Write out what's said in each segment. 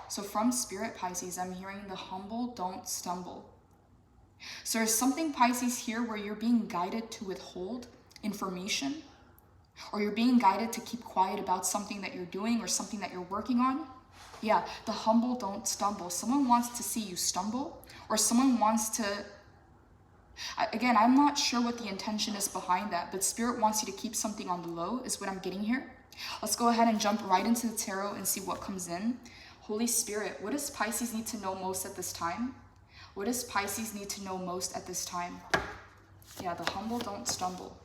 So from Spirit, Pisces, I'm hearing the humble don't stumble. So there's something, Pisces, here where you're being guided to withhold information, or you're being guided to keep quiet about something that you're doing or something that you're working on. Yeah, the humble don't stumble. Someone wants to see you stumble, or someone wants to, again, I'm not sure what the intention is behind that, but Spirit wants you to keep something on the low is what I'm getting here. Let's go ahead and jump right into the tarot and see what comes in. Holy Spirit, what does Pisces need to know most at this time? What does Pisces need to know most at this time? Yeah, the humble don't stumble.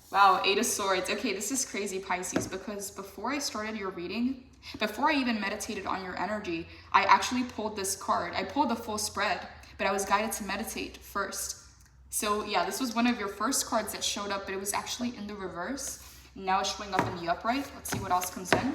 Wow, 8 of Swords. Okay, this is crazy, Pisces, because before I started your reading, before I even meditated on your energy, I actually pulled this card. I pulled the full spread, but I was guided to meditate first. So yeah, this was one of your first cards that showed up, but it was actually in the reverse. Now it's showing up in the upright. Let's see what else comes in.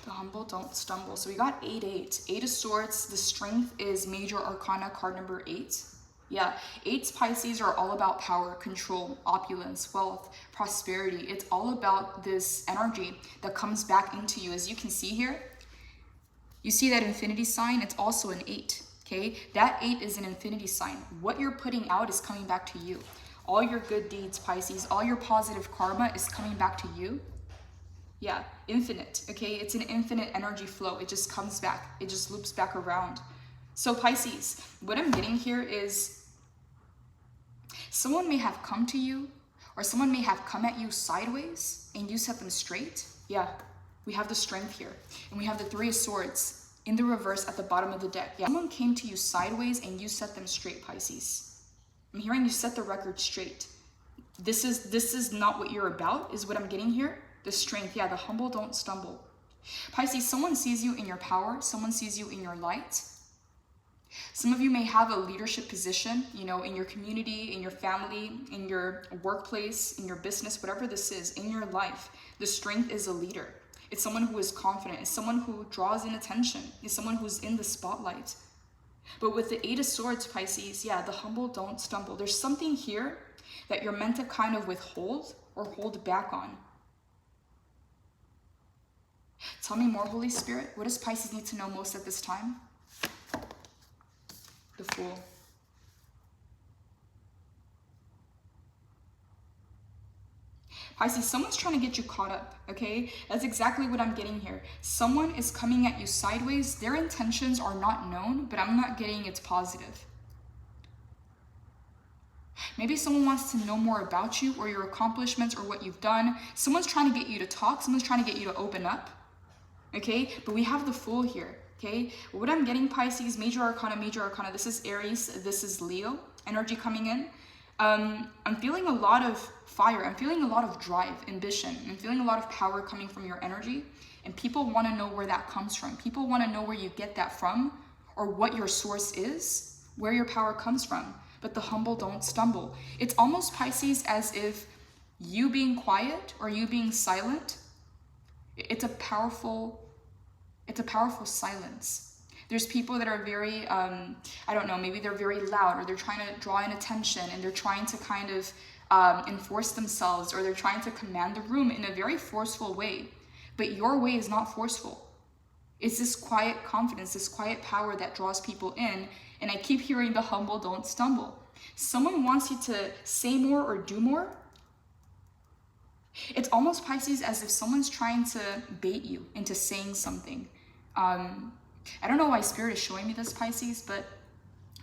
The humble don't stumble. So we got 8-8. 8 of Swords. The strength is Major Arcana card number 8. Yeah, 8s, Pisces, are all about power, control, opulence, wealth, prosperity. It's all about this energy that comes back into you. As you can see here, you see that infinity sign? It's also an 8, okay? That 8 is an infinity sign. What you're putting out is coming back to you. All your good deeds, Pisces, all your positive karma is coming back to you. Yeah, infinite, okay? It's an infinite energy flow. It just comes back. It just loops back around. So Pisces, what I'm getting here is someone may have come to you, or someone may have come at you sideways and you set them straight. Yeah, we have the strength here. And we have the 3 of Swords in the reverse at the bottom of the deck. Yeah, someone came to you sideways and you set them straight, Pisces. I'm hearing you set the record straight. This is not what you're about, is what I'm getting here. The strength, yeah, the humble don't stumble. Pisces, someone sees you in your power. Someone sees you in your light. Some of you may have a leadership position, you know, in your community, in your family, in your workplace, in your business, whatever this is, in your life. The strength is a leader. It's someone who is confident. It's someone who draws in attention. It's someone who's in the spotlight. But with the 8 of Swords, Pisces, yeah, the humble don't stumble. There's something here that you're meant to kind of withhold or hold back on. Tell me more, Holy Spirit. What does Pisces need to know most at this time? The Fool. Pisces, someone's trying to get you caught up, okay? That's exactly what I'm getting here. Someone is coming at you sideways. Their intentions are not known, but I'm not getting it's positive. Maybe someone wants to know more about you or your accomplishments or what you've done. Someone's trying to get you to talk. Someone's trying to get you to open up, okay? But we have the Fool here. Okay, what I'm getting, Pisces, Major Arcana, this is Aries, this is Leo energy coming in. I'm feeling a lot of fire. I'm feeling a lot of drive, ambition. I'm feeling a lot of power coming from your energy. And people want to know where that comes from. People want to know where you get that from, or what your source is, where your power comes from. But the humble don't stumble. It's almost, Pisces, as if you being quiet or you being silent, it's a powerful silence. There's people that are very, I don't know, maybe they're very loud, or they're trying to draw in attention, and they're trying to kind of enforce themselves, or they're trying to command the room in a very forceful way. But your way is not forceful. It's this quiet confidence, this quiet power that draws people in. And I keep hearing the humble don't stumble. Someone wants you to say more or do more. It's almost, Pisces, as if someone's trying to bait you into saying something. I don't know why Spirit is showing me this, Pisces, but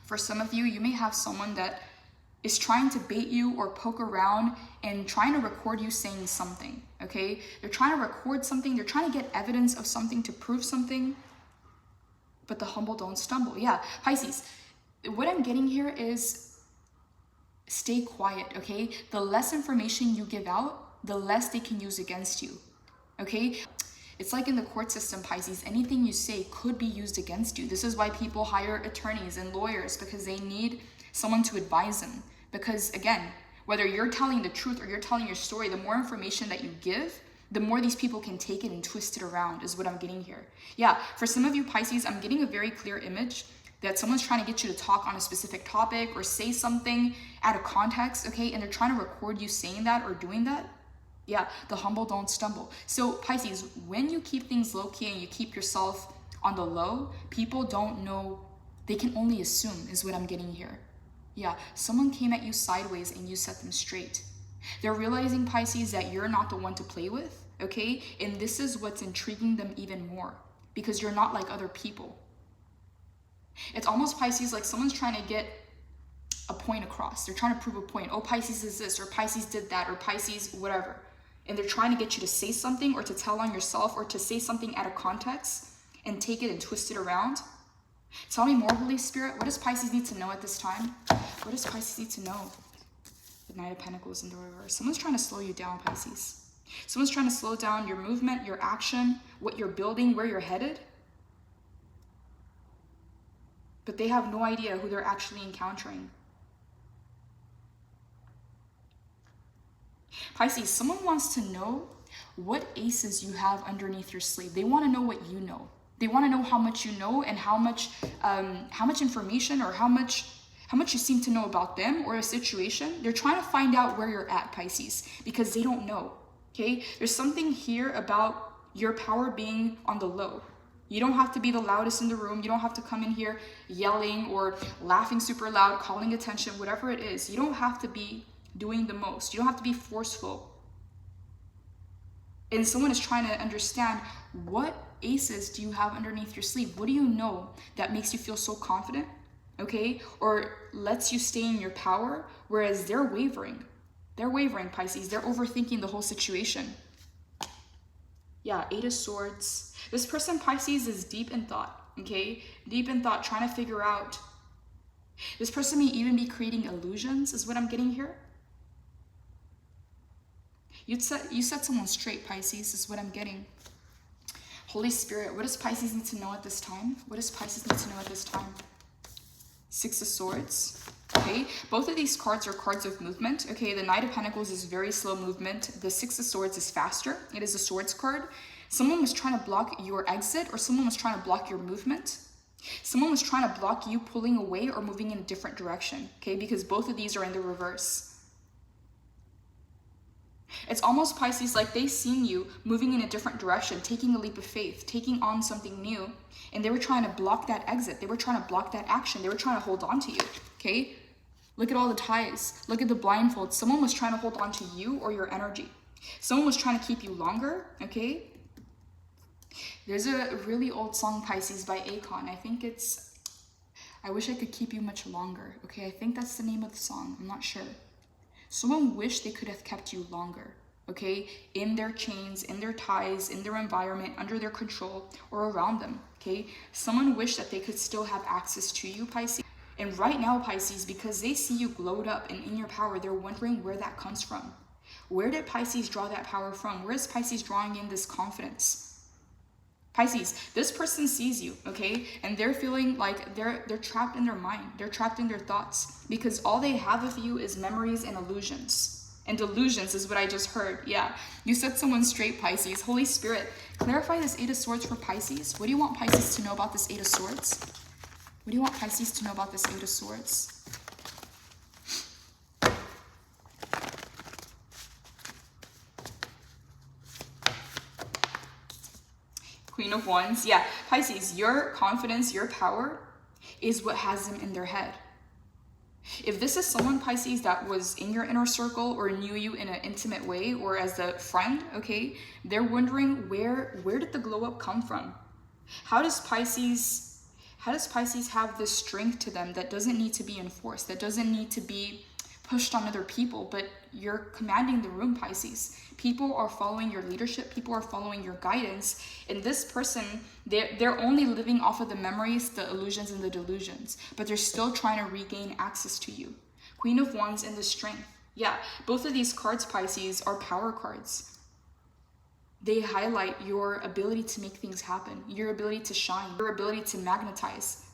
for some of you, you may have someone that is trying to bait you or poke around and trying to record you saying something, okay? They're trying to record something. They're trying to get evidence of something to prove something, but the humble don't stumble. Yeah, Pisces, what I'm getting here is stay quiet, okay? The less information you give out, the less they can use against you, okay? It's like in the court system, Pisces, anything you say could be used against you. This is why people hire attorneys and lawyers, because they need someone to advise them. Because again, whether you're telling the truth or you're telling your story, the more information that you give, the more these people can take it and twist it around, is what I'm getting here. Yeah, for some of you, Pisces, I'm getting a very clear image that someone's trying to get you to talk on a specific topic or say something out of context, okay? And they're trying to record you saying that or doing that. Yeah, the humble don't stumble. So Pisces, when you keep things low-key and you keep yourself on the low, people don't know, they can only assume is what I'm getting here. Yeah, someone came at you sideways and you set them straight. They're realizing, Pisces, that you're not the one to play with, okay? And this is what's intriguing them even more, because you're not like other people. It's almost, Pisces, like someone's trying to get a point across. They're trying to prove a point. Oh, Pisces is this, or Pisces did that, or Pisces whatever. And they're trying to get you to say something, or to tell on yourself, or to say something out of context and take it and twist it around. Tell me more, Holy Spirit. What does Pisces need to know at this time? What does Pisces need to know? The Knight of Pentacles in the reverse. Someone's trying to slow you down, Pisces. Someone's trying to slow down your movement, your action, what you're building, where you're headed. But they have no idea who they're actually encountering. Pisces, someone wants to know what aces you have underneath your sleeve. They want to know what you know. They want to know how much you know and how much information, or how much you seem to know about them or a situation. They're trying to find out where you're at, Pisces, because they don't know, okay? There's something here about your power being on the low. You don't have to be the loudest in the room. You don't have to come in here yelling or laughing super loud, calling attention, whatever it is. You don't have to be doing the most. You don't have to be forceful. And someone is trying to understand, what aces do you have underneath your sleeve? What do you know that makes you feel so confident, okay? Or lets you stay in your power, whereas they're wavering. They're wavering, Pisces. They're overthinking the whole situation. Yeah, Eight of Swords. This person, Pisces, is deep in thought, okay? Deep in thought, trying to figure out. This person may even be creating illusions, is what I'm getting here. You set someone straight, Pisces, is what I'm getting. Holy Spirit, what does Pisces need to know at this time? What does Pisces need to know at this time? Six of Swords. Okay, both of these cards are cards of movement. Okay, the Knight of Pentacles is very slow movement. The Six of Swords is faster. It is a Swords card. Someone was trying to block your exit, or someone was trying to block your movement. Someone was trying to block you pulling away or moving in a different direction. Okay, because both of these are in the reverse. It's almost, Pisces, like they've seen you moving in a different direction, taking a leap of faith, taking on something new, and they were trying to block that exit. They were trying to block that action. They were trying to hold on to you, okay? Look at all the ties. Look at the blindfold. Someone was trying to hold on to you or your energy. Someone was trying to keep you longer, okay? There's a really old song, Pisces, by Akon. I think it's, I Wish I Could Keep You Much Longer, okay? I think that's the name of the song. I'm not sure. Someone wished they could have kept you longer, okay? In their chains, in their ties, in their environment, under their control, or around them, okay? Someone wished that they could still have access to you, Pisces. And right now, Pisces, because they see you glowed up and in your power, they're wondering where that comes from. Where did Pisces draw that power from? Where is Pisces drawing in this confidence? Pisces, this person sees you, okay? And they're feeling like they're trapped in their mind. They're trapped in their thoughts, because all they have of you is memories and illusions. And delusions is what I just heard. Yeah, you set someone straight, Pisces. Holy Spirit, clarify this Eight of Swords for Pisces. What do you want Pisces to know about this Eight of Swords? What do you want Pisces to know about this Eight of Swords? Queen of Wands. Yeah, Pisces, your confidence, your power is what has them in their head. If this is someone, Pisces, that was in your inner circle or knew you in an intimate way or as a friend, okay, they're wondering where did the glow up come from? How does Pisces have this strength to them that doesn't need to be enforced, that doesn't need to be pushed on other people, but you're commanding the room, Pisces. People are following your leadership, people are following your guidance, and this person, they're only living off of the memories, the illusions, and the delusions, but they're still trying to regain access to you. Queen of Wands and the Strength. Yeah, both of these cards, Pisces, are power cards. They highlight your ability to make things happen, your ability to shine, your ability to magnetize.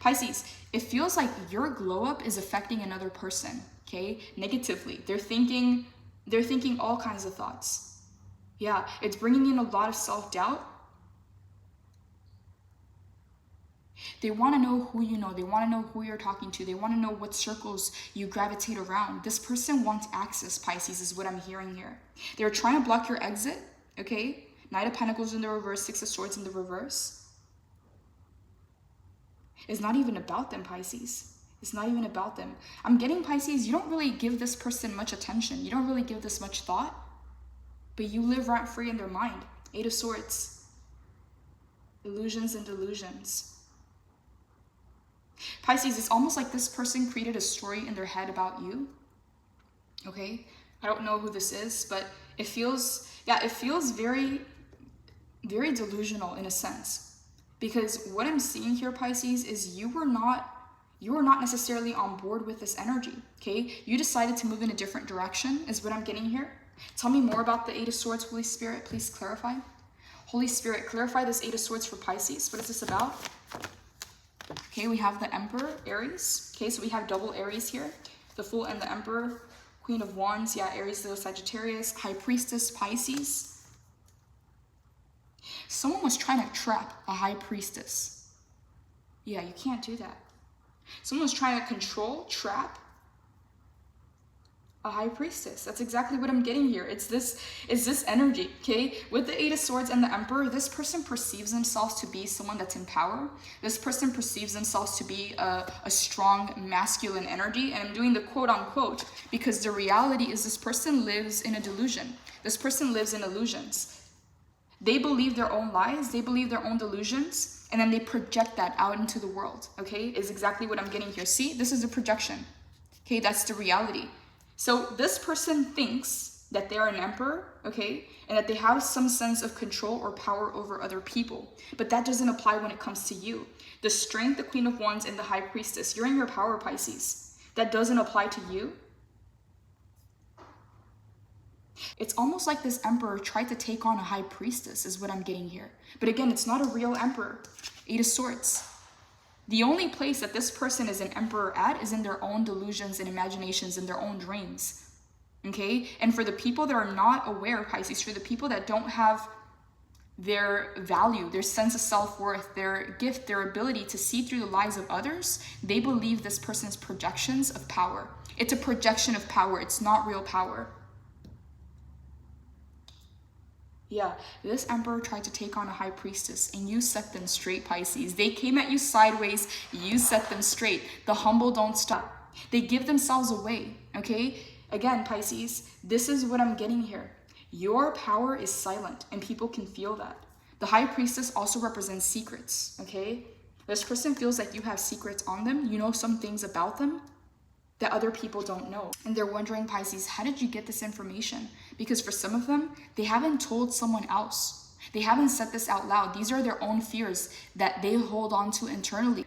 Pisces, it feels like your glow up is affecting another person, okay, negatively. They're thinking all kinds of thoughts. Yeah, it's bringing in a lot of self-doubt. They want to know who you know. They want to know who you're talking to. They want to know what circles you gravitate around. This person wants access, Pisces, is what I'm hearing here. They're trying to block your exit, okay? Knight of Pentacles in the reverse, Six of Swords in the reverse. It's not even about them, Pisces. It's not even about them. I'm getting, Pisces, you don't really give this person much attention. You don't really give this much thought, but you live rent-free in their mind. 8 of Swords. Illusions and delusions. Pisces, it's almost like this person created a story in their head about you. Okay? I don't know who this is, but it feels very, very delusional in a sense. Because what I'm seeing here, Pisces, is you were not necessarily on board with this energy, okay? You decided to move in a different direction, is what I'm getting here. Tell me more about the 8 of Swords, Holy Spirit. Please clarify. Holy Spirit, clarify this 8 of Swords for Pisces. What is this about? Okay, we have the Emperor, Aries. Okay, so we have double Aries here. The Fool and the Emperor. Queen of Wands, yeah, Aries, Leo, Sagittarius. High Priestess, Pisces. Someone was trying to trap a High Priestess. Yeah, you can't do that. Someone was trying to control, trap a High Priestess. That's exactly what I'm getting here. It's this energy, okay? With the 8 of Swords and the Emperor, this person perceives themselves to be someone that's in power. This person perceives themselves to be a strong masculine energy. And I'm doing the quote unquote because the reality is this person lives in a delusion. This person lives in illusions. They believe their own lies. They believe their own delusions. And then they project that out into the world, okay? Is exactly what I'm getting here. See, this is a projection, okay? That's the reality. So this person thinks that they're an emperor, okay? And that they have some sense of control or power over other people. But that doesn't apply when it comes to you. The Strength, the Queen of Wands, and the High Priestess, you're in your power, Pisces. That doesn't apply to you. It's almost like this emperor tried to take on a High Priestess is what I'm getting here. But again, it's not a real emperor. 8 of Swords. The only place that this person is an emperor at is in their own delusions and imaginations and their own dreams. Okay? And for the people that are not aware, Pisces, for the people that don't have their value, their sense of self-worth, their gift, their ability to see through the lies of others, they believe this person's projections of power. It's a projection of power. It's not real power. Yeah, this emperor tried to take on a High Priestess and you set them straight, Pisces. They came at you sideways, you set them straight. The humble don't stop. They give themselves away, okay? Again, Pisces, this is what I'm getting here. Your power is silent and people can feel that. The High Priestess also represents secrets, okay? This person feels like you have secrets on them. You know some things about them that other people don't know. And they're wondering, Pisces, how did you get this information? Because for some of them, they haven't told someone else. They haven't said this out loud. These are their own fears that they hold on to internally.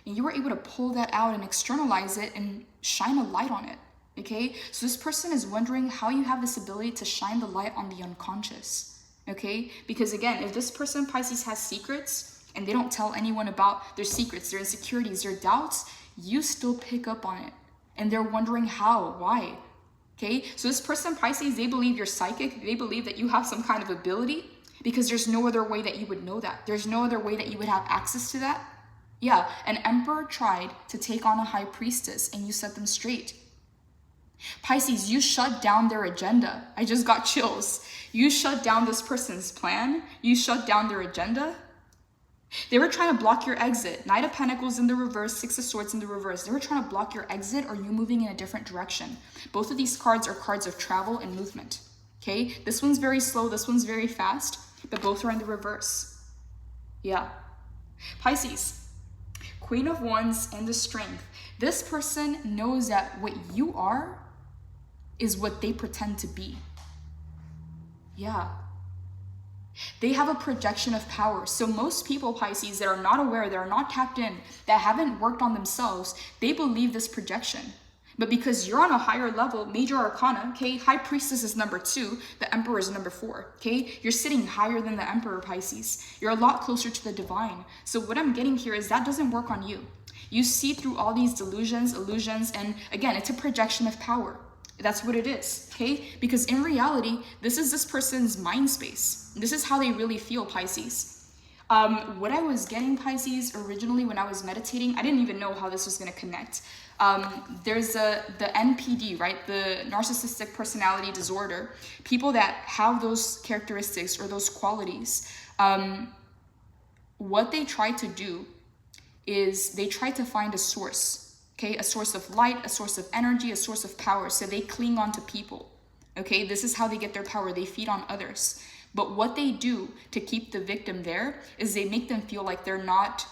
And you were able to pull that out and externalize it and shine a light on it, okay? So this person is wondering how you have this ability to shine the light on the unconscious, okay? Because again, if this person, Pisces, has secrets and they don't tell anyone about their secrets, their insecurities, their doubts, you still pick up on it. And they're wondering how, why, okay? So this person, Pisces, they believe you're psychic. They believe that you have some kind of ability because there's no other way that you would know that. There's no other way that you would have access to that. Yeah, an emperor tried to take on a High Priestess and you set them straight. Pisces, you shut down their agenda. I just got chills. You shut down this person's plan. You shut down their agenda. They were trying to block your exit. Knight of Pentacles in the reverse, 6 of Swords in the reverse. They were trying to block your exit or you moving in a different direction. Both of these cards are cards of travel and movement. Okay, this one's very slow, this one's very fast, but both are in the reverse. Yeah. Pisces, Queen of Wands and the Strength. This person knows that what you are is what they pretend to be. Yeah. They have a projection of power. So most people, Pisces, that are not aware, that are not tapped in, that haven't worked on themselves, they believe this projection. But because you're on a higher level, Major Arcana, okay, High Priestess is number 2, the Emperor is number 4, okay? You're sitting higher than the Emperor, Pisces. You're a lot closer to the divine. So what I'm getting here is that doesn't work on you. You see through all these delusions, illusions, and again, it's a projection of power. That's what it is, okay? Because in reality, this is this person's mind space. This is how they really feel, Pisces. What I was getting, Pisces, originally when I was meditating, I didn't even know how this was going to connect. There's the NPD, right? The narcissistic personality disorder. People that have those characteristics or those qualities, what they try to do is they try to find a source, okay? A source of light, a source of energy, a source of power. So they cling on to people, okay? This is how they get their power. They feed on others. But what they do to keep the victim there is they make them feel like they're not,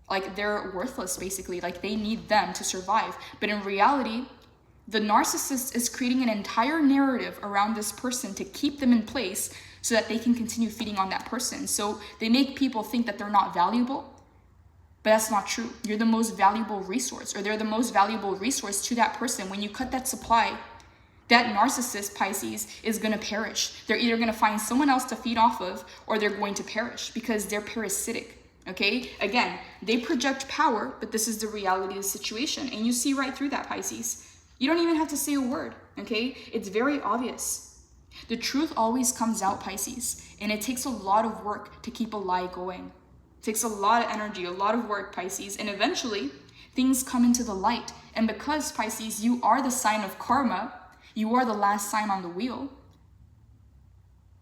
like they're worthless, basically, like they need them to survive. But in reality, the narcissist is creating an entire narrative around this person to keep them in place so that they can continue feeding on that person. So they make people think that they're not valuable, but that's not true. You're the most valuable resource, or they're the most valuable resource to that person. When you cut that supply, that narcissist, Pisces, is going to perish. They're either going to find someone else to feed off of, or they're going to perish because they're parasitic, okay? Again, they project power, but this is the reality of the situation. And you see right through that, Pisces. You don't even have to say a word, okay? It's very obvious. The truth always comes out, Pisces, and it takes a lot of work to keep a lie going. It takes a lot of energy, a lot of work, Pisces, and eventually things come into the light. And because, Pisces, you are the sign of karma, you are the last sign on the wheel.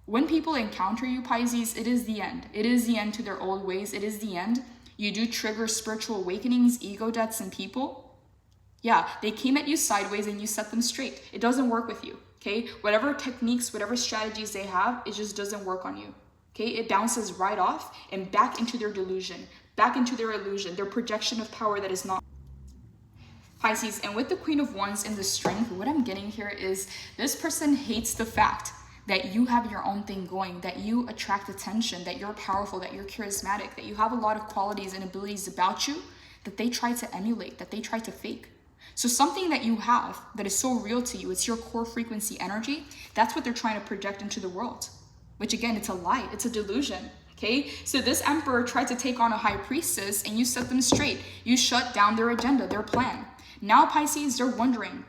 When people encounter you, Pisces, it is the end. It is the end to their old ways. It is the end. You do trigger spiritual awakenings, ego deaths in people. Yeah, they came at you sideways and you set them straight. It doesn't work with you, okay? Whatever techniques, whatever strategies they have, it just doesn't work on you, okay? It bounces right off and back into their delusion, back into their illusion, their projection of power that is not. Pisces, and with the Queen of Wands in the Strength, what I'm getting here is this person hates the fact that you have your own thing going, that you attract attention, that you're powerful, that you're charismatic, that you have a lot of qualities and abilities about you that they try to emulate, that they try to fake. So something that you have that is so real to you, it's your core frequency energy, that's what they're trying to project into the world, which again, it's a lie, it's a delusion, okay? So this Emperor tried to take on a High Priestess and you set them straight. You shut down their agenda, their plan. Now Pisces, they're wondering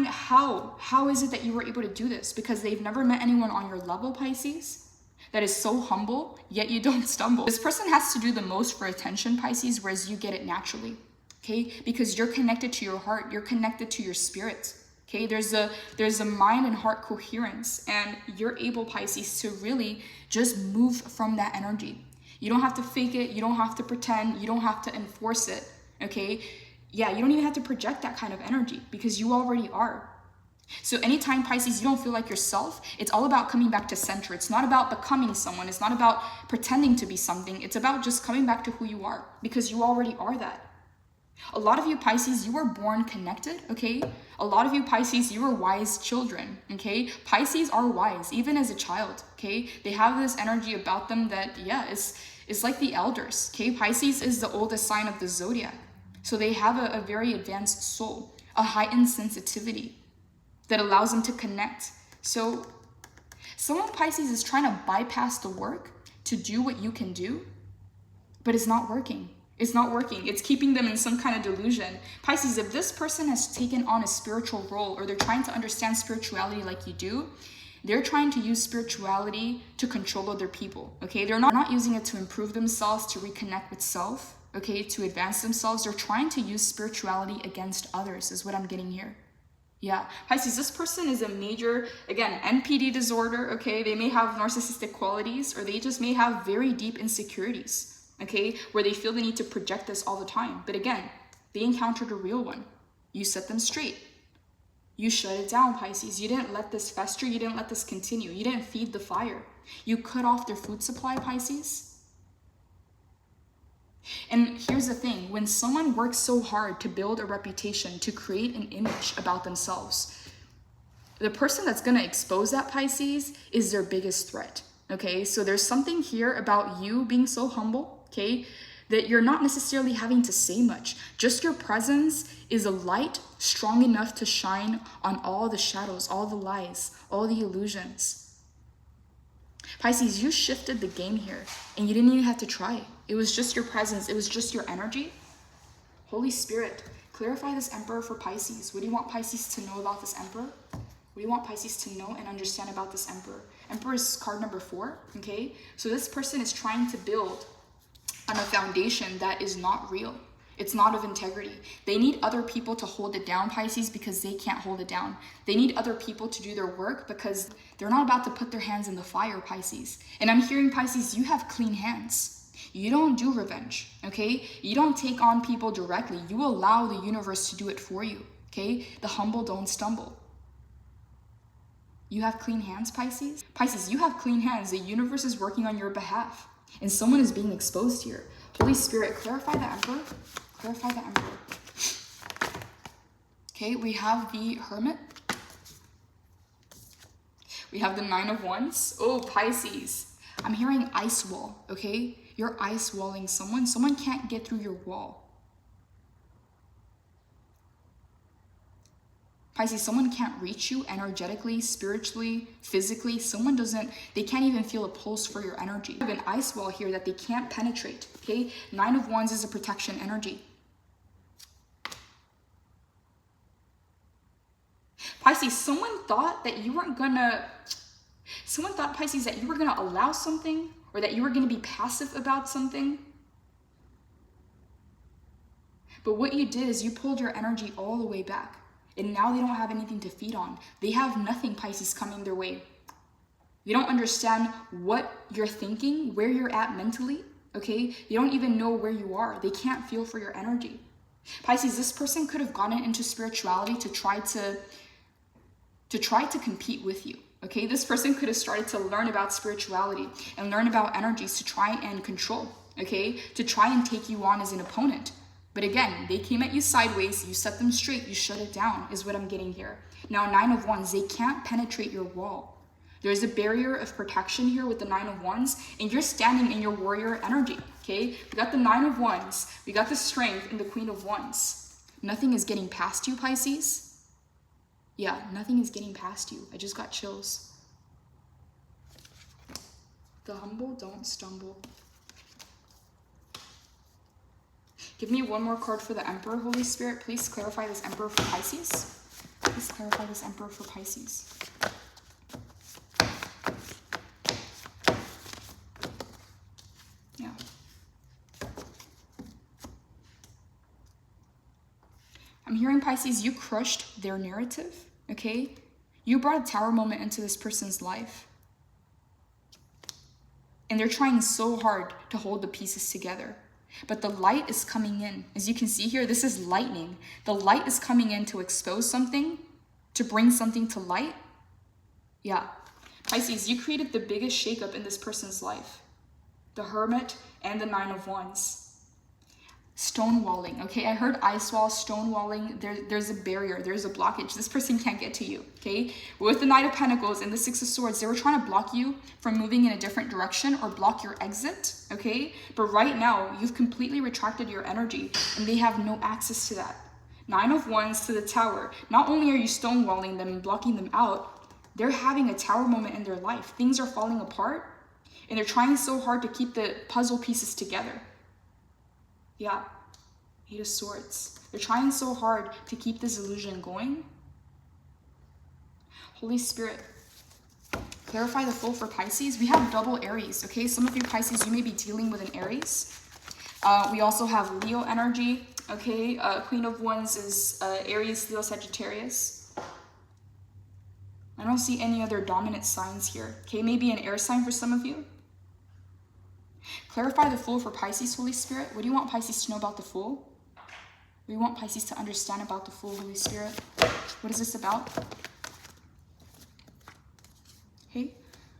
how is it that you were able to do this? Because they've never met anyone on your level, Pisces, that is so humble, yet you don't stumble. This person has to do the most for attention, Pisces, whereas you get it naturally. Okay, because you're connected to your heart, you're connected to your spirit. Okay, there's a mind and heart coherence, and you're able, Pisces, to really just move from that energy. You don't have to fake it, you don't have to pretend, you don't have to enforce it. Okay, yeah, you don't even have to project that kind of energy because you already are. So anytime, Pisces, you don't feel like yourself, it's all about coming back to center. It's not about becoming someone, it's not about pretending to be something, it's about just coming back to who you are because you already are that. A lot of you, Pisces, you were born connected, okay? A lot of you, Pisces, you were wise children, okay? Pisces are wise, even as a child, okay? They have this energy about them that, yeah, it's like the elders, okay? Pisces is the oldest sign of the zodiac. So they have a very advanced soul, a heightened sensitivity that allows them to connect. So someone, Pisces, is trying to bypass the work to do what you can do, but it's not working. It's not working. It's keeping them in some kind of delusion. Pisces, if this person has taken on a spiritual role or they're trying to understand spirituality like you do, they're trying to use spirituality to control other people, okay? They're not using it to improve themselves, to reconnect with self, okay, to advance themselves. They're trying to use spirituality against others is what I'm getting here. Yeah, Pisces, this person is a major, again, NPD disorder, okay? They may have narcissistic qualities or they just may have very deep insecurities. Okay, where they feel the need to project this all the time. But again, they encountered a real one. You set them straight. You shut it down, Pisces. You didn't let this fester. You didn't let this continue. You didn't feed the fire. You cut off their food supply, Pisces. And here's the thing. When someone works so hard to build a reputation, to create an image about themselves, the person that's going to expose that, Pisces, is their biggest threat. Okay, so there's something here about you being so humble, okay, that you're not necessarily having to say much. Just your presence is a light strong enough to shine on all the shadows, all the lies, all the illusions. Pisces, you shifted the game here and you didn't even have to try. It was just your presence. It was just your energy. Holy Spirit, clarify this Emperor for Pisces. What do you want Pisces to know about this Emperor? What do you want Pisces to know and understand about this Emperor? Emperor is card number 4, okay? So this person is trying to build on a foundation that is not real. It's not of integrity. They need other people to hold it down, Pisces, because they can't hold it down. They need other people to do their work because they're not about to put their hands in the fire, Pisces. And I'm hearing, Pisces, you have clean hands. You don't do revenge, okay? You don't take on people directly. You allow the universe to do it for you, okay? The humble don't stumble. You have clean hands, Pisces? Pisces, you have clean hands. The universe is working on your behalf. And someone is being exposed here. Holy Spirit, clarify the Emperor. Clarify the Emperor. Okay, we have the Hermit. We have the Nine of Wands. Oh, Pisces. I'm hearing ice wall, okay? You're ice walling someone. Someone can't get through your wall. Pisces, someone can't reach you energetically, spiritually, physically. Someone doesn't, they can't even feel a pulse for your energy. You have an ice wall here that they can't penetrate, okay? Nine of Wands is a protection energy. Pisces, someone thought, Pisces, that you were gonna allow something, or that you were gonna be passive about something. But what you did is you pulled your energy all the way back. And now they don't have anything to feed on. They have nothing, Pisces, coming their way. They don't understand what you're thinking, where you're at mentally, okay? They don't even know where you are. They can't feel for your energy. Pisces, this person could have gotten into spirituality to try to compete with you, okay? This person could have started to learn about spirituality and learn about energies to try and control, okay? To try and take you on as an opponent. But again, they came at you sideways, you set them straight, you shut it down, is what I'm getting here. Now, Nine of Wands, they can't penetrate your wall. There's a barrier of protection here with the Nine of Wands, and you're standing in your warrior energy, okay? We got the Nine of Wands, we got the Strength, and the Queen of Wands. Nothing is getting past you, Pisces. Yeah, nothing is getting past you. I just got chills. The humble don't stumble. Give me one more card for the Emperor, Holy Spirit. Please clarify this Emperor for Pisces. Please clarify this Emperor for Pisces. Yeah. I'm hearing, Pisces, you crushed their narrative, okay? You brought a tower moment into this person's life. And they're trying so hard to hold the pieces together. But the light is coming in. As you can see here, this is lightning. The light is coming in to expose something, to bring something to light. Yeah. Pisces, you created the biggest shakeup in this person's life. The Hermit and the Nine of Wands. Stonewalling, okay? I heard ice wall, stonewalling. There's a barrier, there's a blockage. This person can't get to you, okay? With the Knight of Pentacles and the Six of Swords, they were trying to block you from moving in a different direction or block your exit, okay? But right now, you've completely retracted your energy and they have no access to that. Nine of Wands to the Tower. Not only are you stonewalling them and blocking them out, they're having a tower moment in their life. Things are falling apart and they're trying so hard to keep the puzzle pieces together. Yeah, Eight of Swords. They're trying so hard to keep this illusion going. Holy Spirit, clarify the Fool for Pisces. We have double Aries, okay? Some of you Pisces, you may be dealing with an Aries. We also have Leo energy, okay? Queen of Wands is Aries, Leo, Sagittarius. I don't see any other dominant signs here, okay? Maybe an air sign for some of you. Clarify the Fool for Pisces, Holy Spirit. What do you want Pisces to know about the Fool? What do you want Pisces to understand about the Fool, Holy Spirit? What is this about? Okay,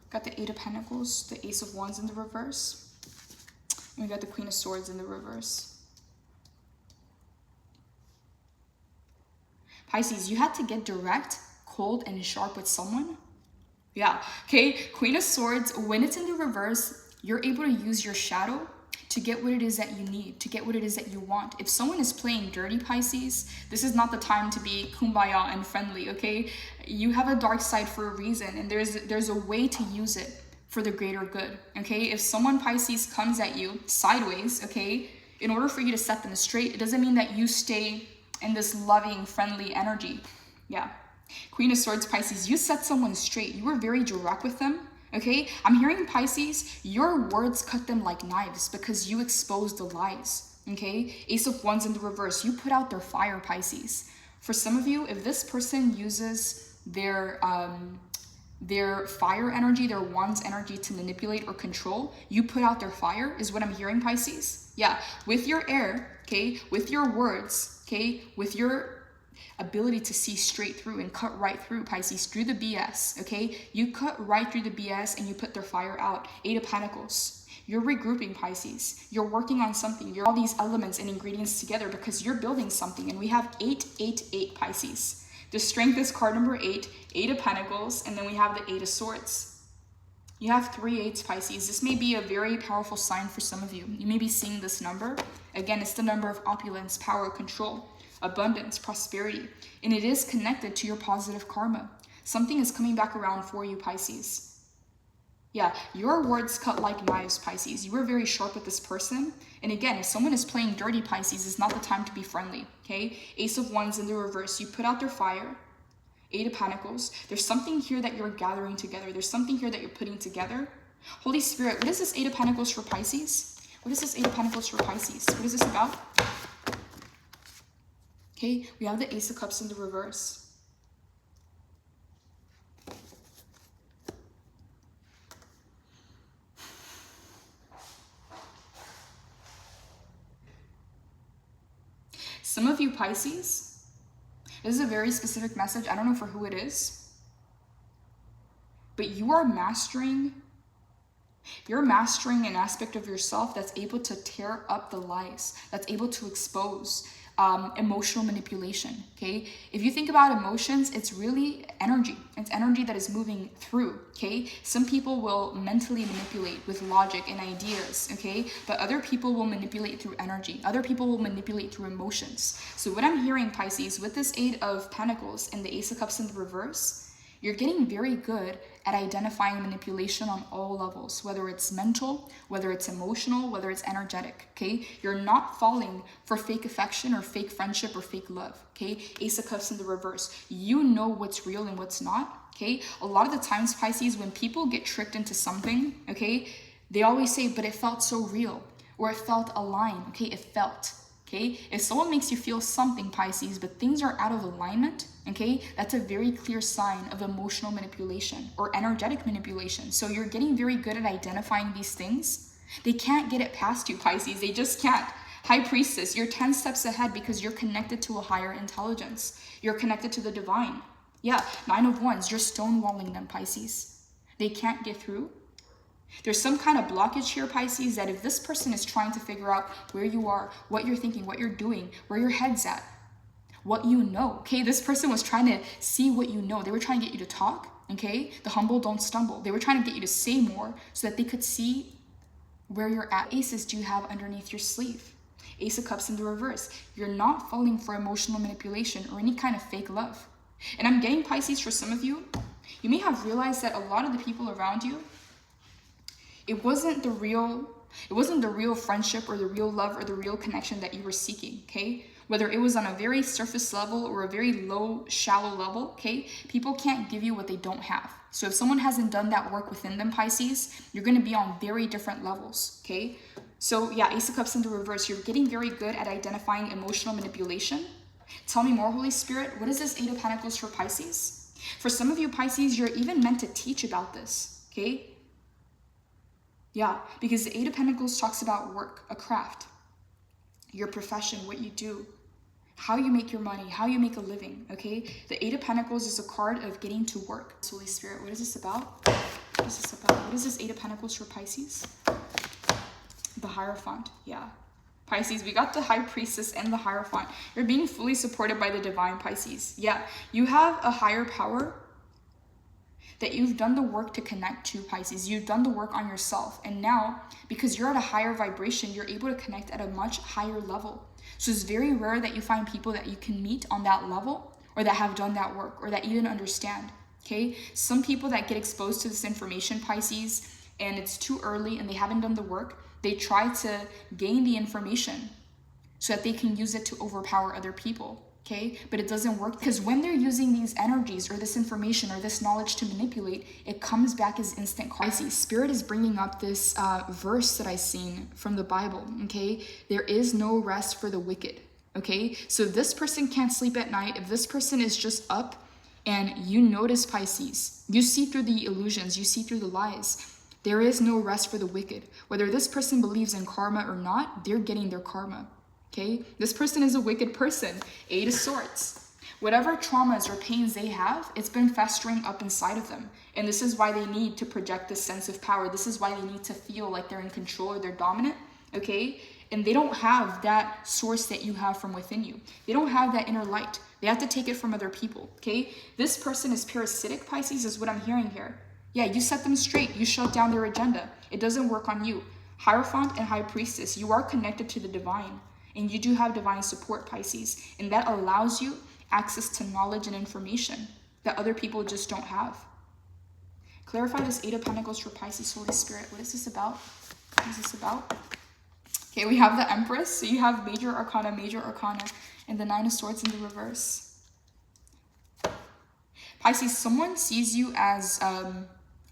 got the Eight of Pentacles, the Ace of Wands in the reverse. And we got the Queen of Swords in the reverse. Pisces, you had to get direct, cold, and sharp with someone. Yeah, okay, Queen of Swords, when it's in the reverse, you're able to use your shadow to get what it is that you need, to get what it is that you want. If someone is playing dirty, Pisces, this is not the time to be kumbaya and friendly, okay? You have a dark side for a reason, and there's a way to use it for the greater good, okay? If someone, Pisces, comes at you sideways, okay, in order for you to set them straight, it doesn't mean that you stay in this loving, friendly energy. Yeah. Queen of Swords, Pisces, you set someone straight. You were very direct with them. Okay, I'm hearing, Pisces, your words cut them like knives because you exposed the lies. Okay, Ace of Wands in the reverse, you put out their fire, Pisces. For some of you, if this person uses their their fire energy, their wands energy to manipulate or control. You put out their fire is what I'm hearing, Pisces. Yeah, with your air, okay, with your words, okay, with your ability to see straight through and cut right through, Pisces, through the BS, okay? You cut right through the BS and you put their fire out. 8 of Pentacles. You're regrouping, Pisces. You're working on something. You're all these elements and ingredients together because you're building something. And we have 8, 8, 8, Pisces. The strength is card number 8, 8 of Pentacles, and then we have the 8 of Swords. You have 3 8s, Pisces. This may be a very powerful sign for some of you. You may be seeing this number. Again, it's the number of opulence, power, control, abundance, prosperity, and it is connected to your positive karma. Something is coming back around for you, Pisces. Yeah, your words cut like knives, Pisces. You were very sharp with this person. And again, if someone is playing dirty, Pisces, it's not the time to be friendly, okay? Ace of Wands in the reverse. You put out their fire. 8 of Pentacles. There's something here that you're gathering together. There's something here that you're putting together. Holy Spirit, what is this 8 of Pentacles for Pisces? What is this 8 of Pentacles for Pisces? What is this about? Okay, we have the Ace of Cups in the reverse. Some of you, Pisces, this is a very specific message. I don't know for who it is, but you're mastering an aspect of yourself that's able to tear up the lies, that's able to expose emotional manipulation, okay? If you think about emotions, it's really energy. It's energy that is moving through, okay? Some people will mentally manipulate with logic and ideas, okay? But other people will manipulate through energy. Other people will manipulate through emotions. So what I'm hearing, Pisces, with this 8 of Pentacles and the Ace of Cups in the reverse, you're getting very good at identifying manipulation on all levels, whether it's mental, whether it's emotional, whether it's energetic, okay? You're not falling for fake affection or fake friendship or fake love, okay? Ace of Cups in the reverse. You know what's real and what's not, okay? A lot of the times, Pisces, when people get tricked into something, okay, they always say, but it felt so real, or it felt aligned, okay? It felt. Okay, if someone makes you feel something, Pisces, but things are out of alignment, okay, that's a very clear sign of emotional manipulation or energetic manipulation. So you're getting very good at identifying these things. They can't get it past you, Pisces. They just can't. High Priestess, you're 10 steps ahead because you're connected to a higher intelligence. You're connected to the divine. Yeah, 9 of Wands, you're stonewalling them, Pisces. They can't get through. There's some kind of blockage here, Pisces, that if this person is trying to figure out where you are, what you're thinking, what you're doing, where your head's at, what you know, okay? This person was trying to see what you know. They were trying to get you to talk, okay? The humble don't stumble. They were trying to get you to say more so that they could see where you're at. Aces do you have underneath your sleeve? Ace of Cups in the reverse. You're not falling for emotional manipulation or any kind of fake love. And I'm getting, Pisces, for some of you, you may have realized that a lot of the people around you, it wasn't the real friendship or the real love or the real connection that you were seeking, okay? Whether it was on a very surface level or a very low, shallow level, okay? People can't give you what they don't have. So if someone hasn't done that work within them, Pisces, you're going to be on very different levels, okay? So yeah, Ace of Cups in the reverse, you're getting very good at identifying emotional manipulation. Tell me more, Holy Spirit. What is this 8 of Pentacles for Pisces? For some of you, Pisces, you're even meant to teach about this, okay? Yeah, because the 8 of Pentacles talks about work, a craft, your profession, what you do, how you make your money, how you make a living, okay? The 8 of Pentacles is a card of getting to work. Holy Spirit, what is this about? What is this about? What is this 8 of Pentacles for Pisces? The Hierophant, yeah. Pisces, we got the High Priestess and the Hierophant. You're being fully supported by the divine, Pisces. Yeah, you have a higher power that you've done the work to connect to, Pisces. You've done the work on yourself. And now, because you're at a higher vibration, you're able to connect at a much higher level. So it's very rare that you find people that you can meet on that level or that have done that work or that even understand, okay? Some people that get exposed to this information, Pisces, and it's too early and they haven't done the work, they try to gain the information so that they can use it to overpower other people. Okay, but it doesn't work because when they're using these energies or this information or this knowledge to manipulate, it comes back as instant crises. Spirit is bringing up this verse that I've seen from the Bible, okay? There is no rest for the wicked, okay? So if this person can't sleep at night, if this person is just up And you notice, Pisces, you see through the illusions, you see through the lies. There is no rest for the wicked. Whether this person believes in karma or not, they're getting their karma, okay? This person is a wicked person. 8 of Swords. Whatever traumas or pains they have, it's been festering up inside of them. And this is why they need to project this sense of power. This is why they need to feel like they're in control or they're dominant, okay? And they don't have that source that you have from within you. They don't have that inner light. They have to take it from other people, okay? This person is parasitic, Pisces, is what I'm hearing here. Yeah, you set them straight. You shut down their agenda. It doesn't work on you. Hierophant and High Priestess, you are connected to the divine. And you do have divine support, Pisces. And that allows you access to knowledge and information that other people just don't have. Clarify this 8 of Pentacles for Pisces, Holy Spirit. What is this about? What is this about? Okay, we have the Empress. So you have Major Arcana, and the 9 of Swords in the reverse. Pisces, someone sees you as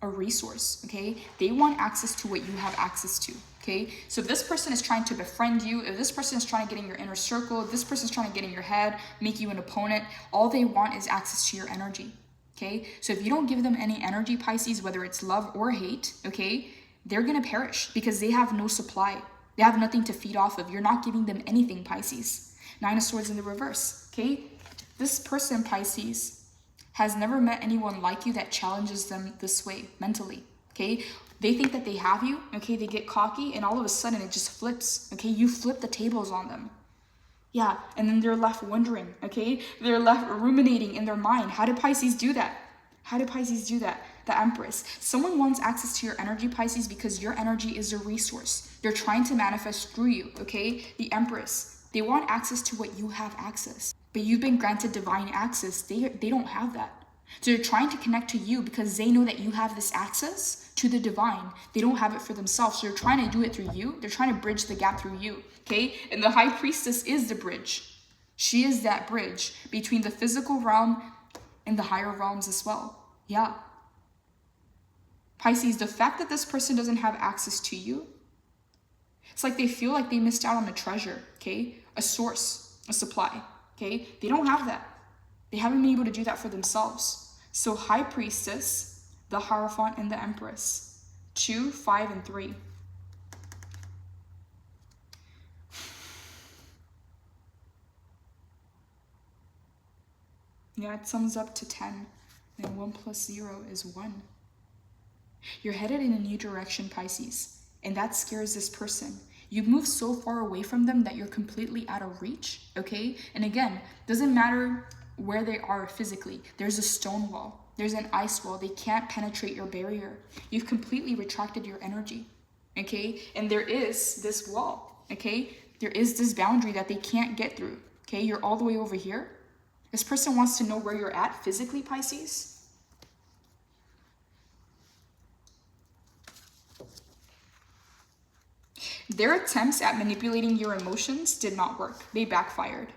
a resource, okay? They want access to what you have access to, okay? So if this person is trying to befriend you, if this person is trying to get in your inner circle, if this person is trying to get in your head, make you an opponent, all they want is access to your energy, okay? So if you don't give them any energy, Pisces, whether it's love or hate, okay, they're gonna perish because they have no supply. They have nothing to feed off of. You're not giving them anything, Pisces. 9 of Swords in the reverse, okay? This person, Pisces, has never met anyone like you that challenges them this way mentally, okay? They think that they have you, okay? They get cocky and all of a sudden it just flips, okay? You flip the tables on them. Yeah, and then they're left wondering, okay? They're left ruminating in their mind. How did Pisces do that? How did Pisces do that? The Empress. Someone wants access to your energy, Pisces, because your energy is a resource. They're trying to manifest through you, okay? The Empress. They want access to what you have access. But you've been granted divine access. They don't have that. So they're trying to connect to you because they know that you have this access to the divine. They don't have it for themselves. So they're trying to do it through you. They're trying to bridge the gap through you, okay? And the High Priestess is the bridge. She is that bridge between the physical realm and the higher realms as well. Yeah. Pisces, the fact that this person doesn't have access to you, it's like they feel like they missed out on a treasure, okay? A source, a supply. Okay, they don't have that. They haven't been able to do that for themselves. So High Priestess, the Hierophant, and the Empress. 2, 5, and 3. Yeah, it sums up to 10. And 1 plus 0 is 1. You're headed in a new direction, Pisces. And that scares this person. You move so far away from them that you're completely out of reach, okay? And again, doesn't matter where they are physically. There's a stone wall. There's an ice wall. They can't penetrate your barrier. You've completely retracted your energy, okay? And there is this wall, okay? There is this boundary that they can't get through, okay? You're all the way over here. This person wants to know where you're at physically, Pisces. Their attempts at manipulating your emotions did not work. They backfired.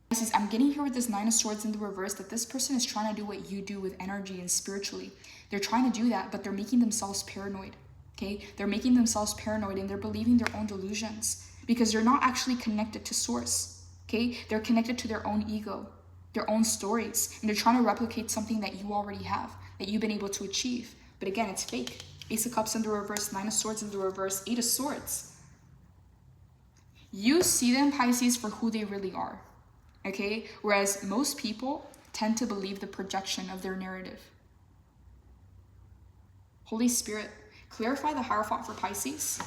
Pisces, I'm getting here with this 9 of Swords in the reverse that this person is trying to do what you do with energy and spiritually. They're trying to do that, but they're making themselves paranoid, okay? They're making themselves paranoid and they're believing their own delusions because they're not actually connected to source, okay? They're connected to their own ego, their own stories, and they're trying to replicate something that you already have, that you've been able to achieve. But again, it's fake. Ace of Cups in the reverse, 9 of Swords in the reverse, 8 of Swords. You see them, Pisces, for who they really are, okay? Whereas most people tend to believe the projection of their narrative. Holy Spirit, clarify the Hierophant for Pisces.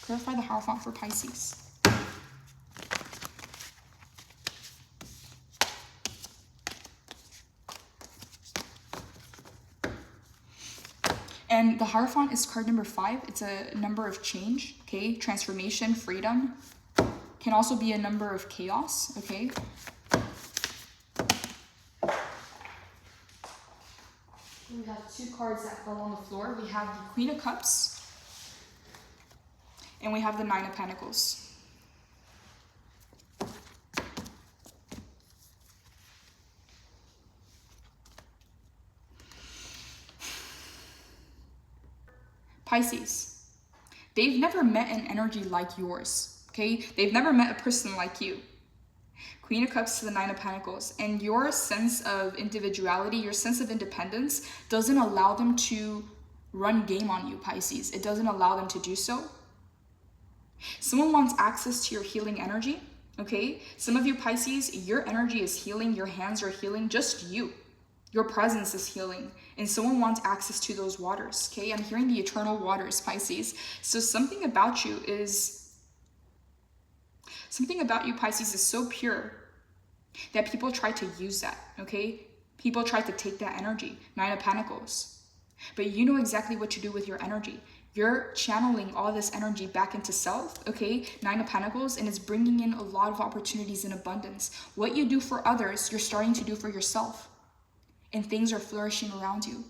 Clarify the Hierophant for Pisces. And the Hierophant is card number 5. It's a number of change, okay? Transformation, freedom. Can also be a number of chaos, okay? We have 2 cards that fell on the floor. We have the Queen of Cups. And we have the 9 of Pentacles. Pisces, they've never met an energy like yours, okay? They've never met a person like you. Queen of Cups to the Nine of Pentacles. And your sense of individuality, your sense of independence doesn't allow them to run game on you, Pisces. It doesn't allow them to do so. Someone wants access to your healing energy, okay? Some of you Pisces, your energy is healing, your hands are healing, just you. Your presence is healing, and someone wants access to those waters, okay? I'm hearing the eternal waters, Pisces. So something about you, Pisces, is so pure that people try to use that, okay? People try to take that energy, Nine of Pentacles. But you know exactly what to do with your energy. You're channeling all this energy back into self, okay? Nine of Pentacles, and it's bringing in a lot of opportunities in abundance. What you do for others, you're starting to do for yourself. And things are flourishing around you.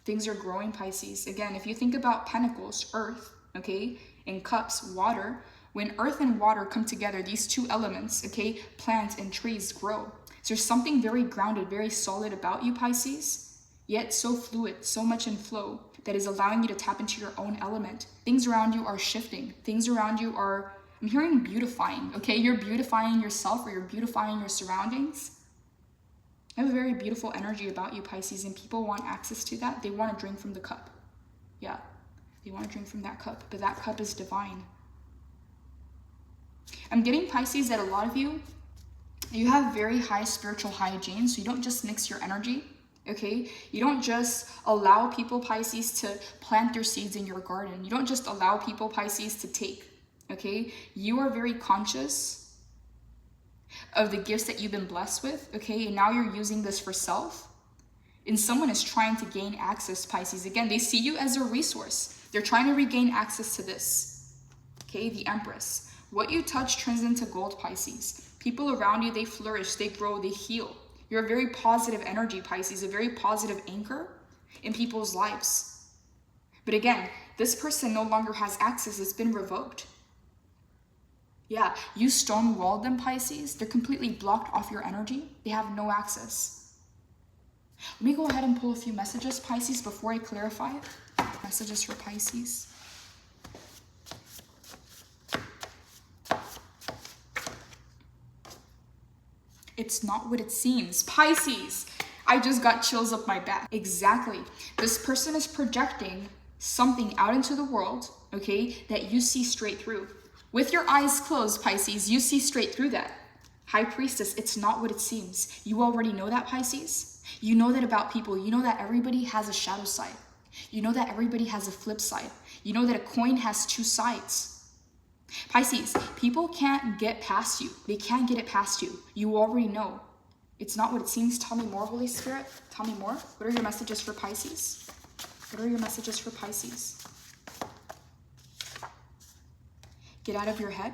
Things are growing, Pisces. Again, if you think about Pentacles, earth, okay, and cups, water, when earth and water come together, these two elements, okay, plants and trees grow. So there's something very grounded, very solid about you, Pisces, yet so fluid, so much in flow, that is allowing you to tap into your own element. Things around you are shifting. Things around you are, I'm hearing beautifying, okay? You're beautifying yourself, or you're beautifying your surroundings. I have a very beautiful energy about you, Pisces, and people want access to that. They want to drink from the cup. Yeah, they want to drink from that cup, but that cup is divine. I'm getting, Pisces, that a lot of you have very high spiritual hygiene, so you don't just mix your energy, okay? You don't just allow people, Pisces, to plant their seeds in your garden. You don't just allow people, Pisces, to take, okay? You are very conscious of the gifts that you've been blessed with, okay? And now you're using this for self. And someone is trying to gain access, Pisces. Again, they see you as a resource. They're trying to regain access to this, okay? The Empress. What you touch turns into gold, Pisces. People around you, they flourish, they grow, they heal. You're a very positive energy, Pisces, a very positive anchor in people's lives. But again, this person no longer has access. It's been revoked. Yeah, you stonewalled them, Pisces. They're completely blocked off your energy. They have no access. Let me go ahead and pull a few messages, Pisces, before I clarify. Messages for Pisces. It's not what it seems. Pisces, I just got chills up my back. Exactly. This person is projecting something out into the world, okay, that you see straight through. With your eyes closed, Pisces, you see straight through that. High Priestess, it's not what it seems. You already know that, Pisces. You know that about people. You know that everybody has a shadow side. You know that everybody has a flip side. You know that a coin has two sides. Pisces, people can't get past you. They can't get it past you. You already know. It's not what it seems. Tell me more, Holy Spirit. Tell me more. What are your messages for Pisces? What are your messages for Pisces? Get out of your head.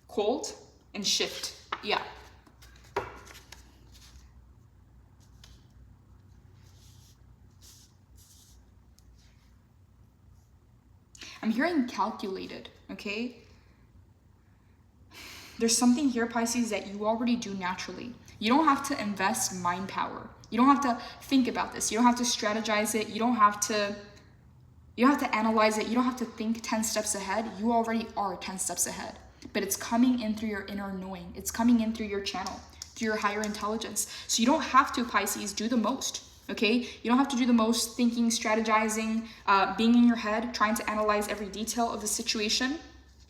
Cold and shift. Yeah. I'm hearing calculated, okay? There's something here, Pisces, that you already do naturally. You don't have to invest mind power. You don't have to think about this. You don't have to strategize it. You don't have to analyze it. You don't have to think 10 steps ahead. You already are 10 steps ahead. But it's coming in through your inner knowing. It's coming in through your channel, through your higher intelligence. So you don't have to, Pisces, do the most, okay? You don't have to do the most thinking, strategizing, being in your head, trying to analyze every detail of the situation,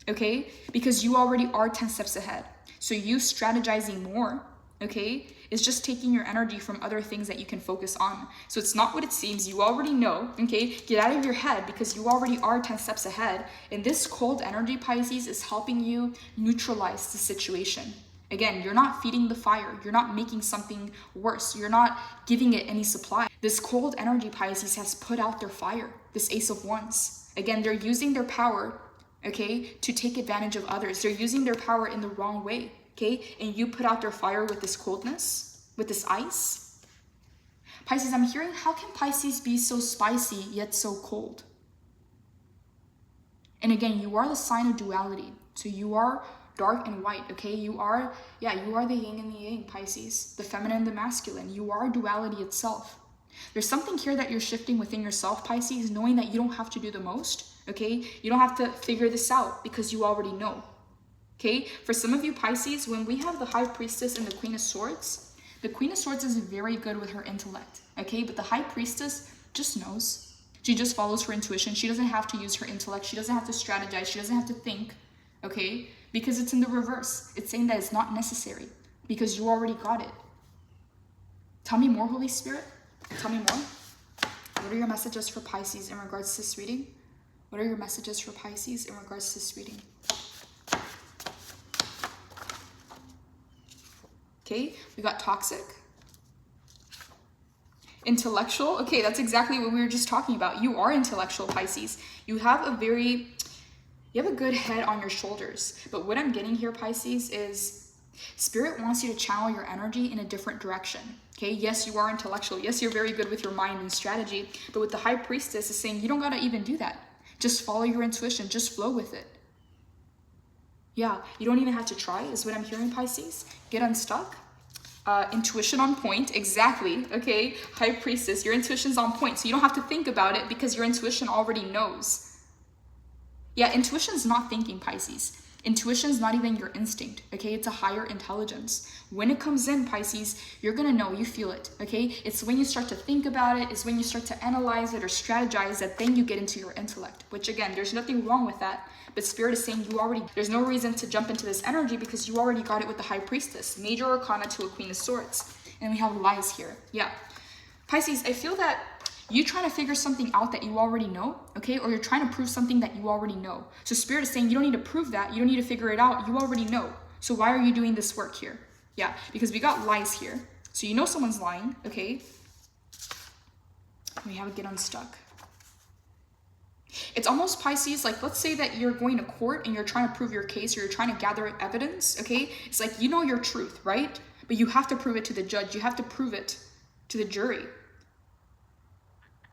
okay? Because you already are 10 steps ahead. So you strategizing more, okay, is just taking your energy from other things that you can focus on. So it's not what it seems. You already know, okay? Get out of your head because you already are 10 steps ahead. And this cold energy, Pisces, is helping you neutralize the situation. Again, you're not feeding the fire. You're not making something worse. You're not giving it any supply. This cold energy, Pisces, has put out their fire. This Ace of Wands. Again, they're using their power, okay, to take advantage of others. They're using their power in the wrong way. Okay, and you put out their fire with this coldness, with this ice. Pisces, I'm hearing, how can Pisces be so spicy yet so cold? And again, you are the sign of duality. So you are dark and white, okay? You are the yin and the yang, Pisces, the feminine and the masculine. You are duality itself. There's something here that you're shifting within yourself, Pisces, knowing that you don't have to do the most, okay? You don't have to figure this out because you already know, okay? For some of you, Pisces, when we have the High Priestess and the Queen of Swords, the Queen of Swords is very good with her intellect, okay? But the High Priestess just knows. She just follows her intuition. She doesn't have to use her intellect. She doesn't have to strategize. She doesn't have to think, okay? Because it's in the reverse. It's saying that it's not necessary because you already got it. Tell me more, Holy Spirit. Tell me more. What are your messages for Pisces in regards to this reading? What are your messages for Pisces in regards to this reading? Okay, we got toxic. Intellectual. Okay, that's exactly what we were just talking about. You are intellectual, Pisces. You have a good head on your shoulders. But what I'm getting here, Pisces, is Spirit wants you to channel your energy in a different direction. Okay, yes, you are intellectual. Yes, you're very good with your mind and strategy. But with the High Priestess is saying you don't gotta even do that. Just follow your intuition. Just flow with it. Yeah, you don't even have to try, is what I'm hearing, Pisces. Get unstuck. Intuition on point, exactly, okay? High Priestess, your intuition's on point, so you don't have to think about it because your intuition already knows. Yeah, intuition's not thinking, Pisces. Intuition's not even your instinct, okay? It's a higher intelligence. When it comes in, Pisces, you're gonna know, you feel it, okay? It's when you start to think about it, it's when you start to analyze it or strategize that then you get into your intellect, which again, there's nothing wrong with that. But Spirit is saying there's no reason to jump into this energy because you already got it with the High Priestess. Major Arcana to a Queen of Swords. And we have lies here. Yeah. Pisces, I feel that you trying to figure something out that you already know, okay? Or you're trying to prove something that you already know. So Spirit is saying you don't need to prove that. You don't need to figure it out. You already know. So why are you doing this work here? Yeah, because we got lies here. So you know someone's lying, okay? We have a get unstuck. It's almost, Pisces, like let's say that you're going to court and you're trying to prove your case or you're trying to gather evidence, okay? It's like you know your truth, right? But you have to prove it to the judge. You have to prove it to the jury.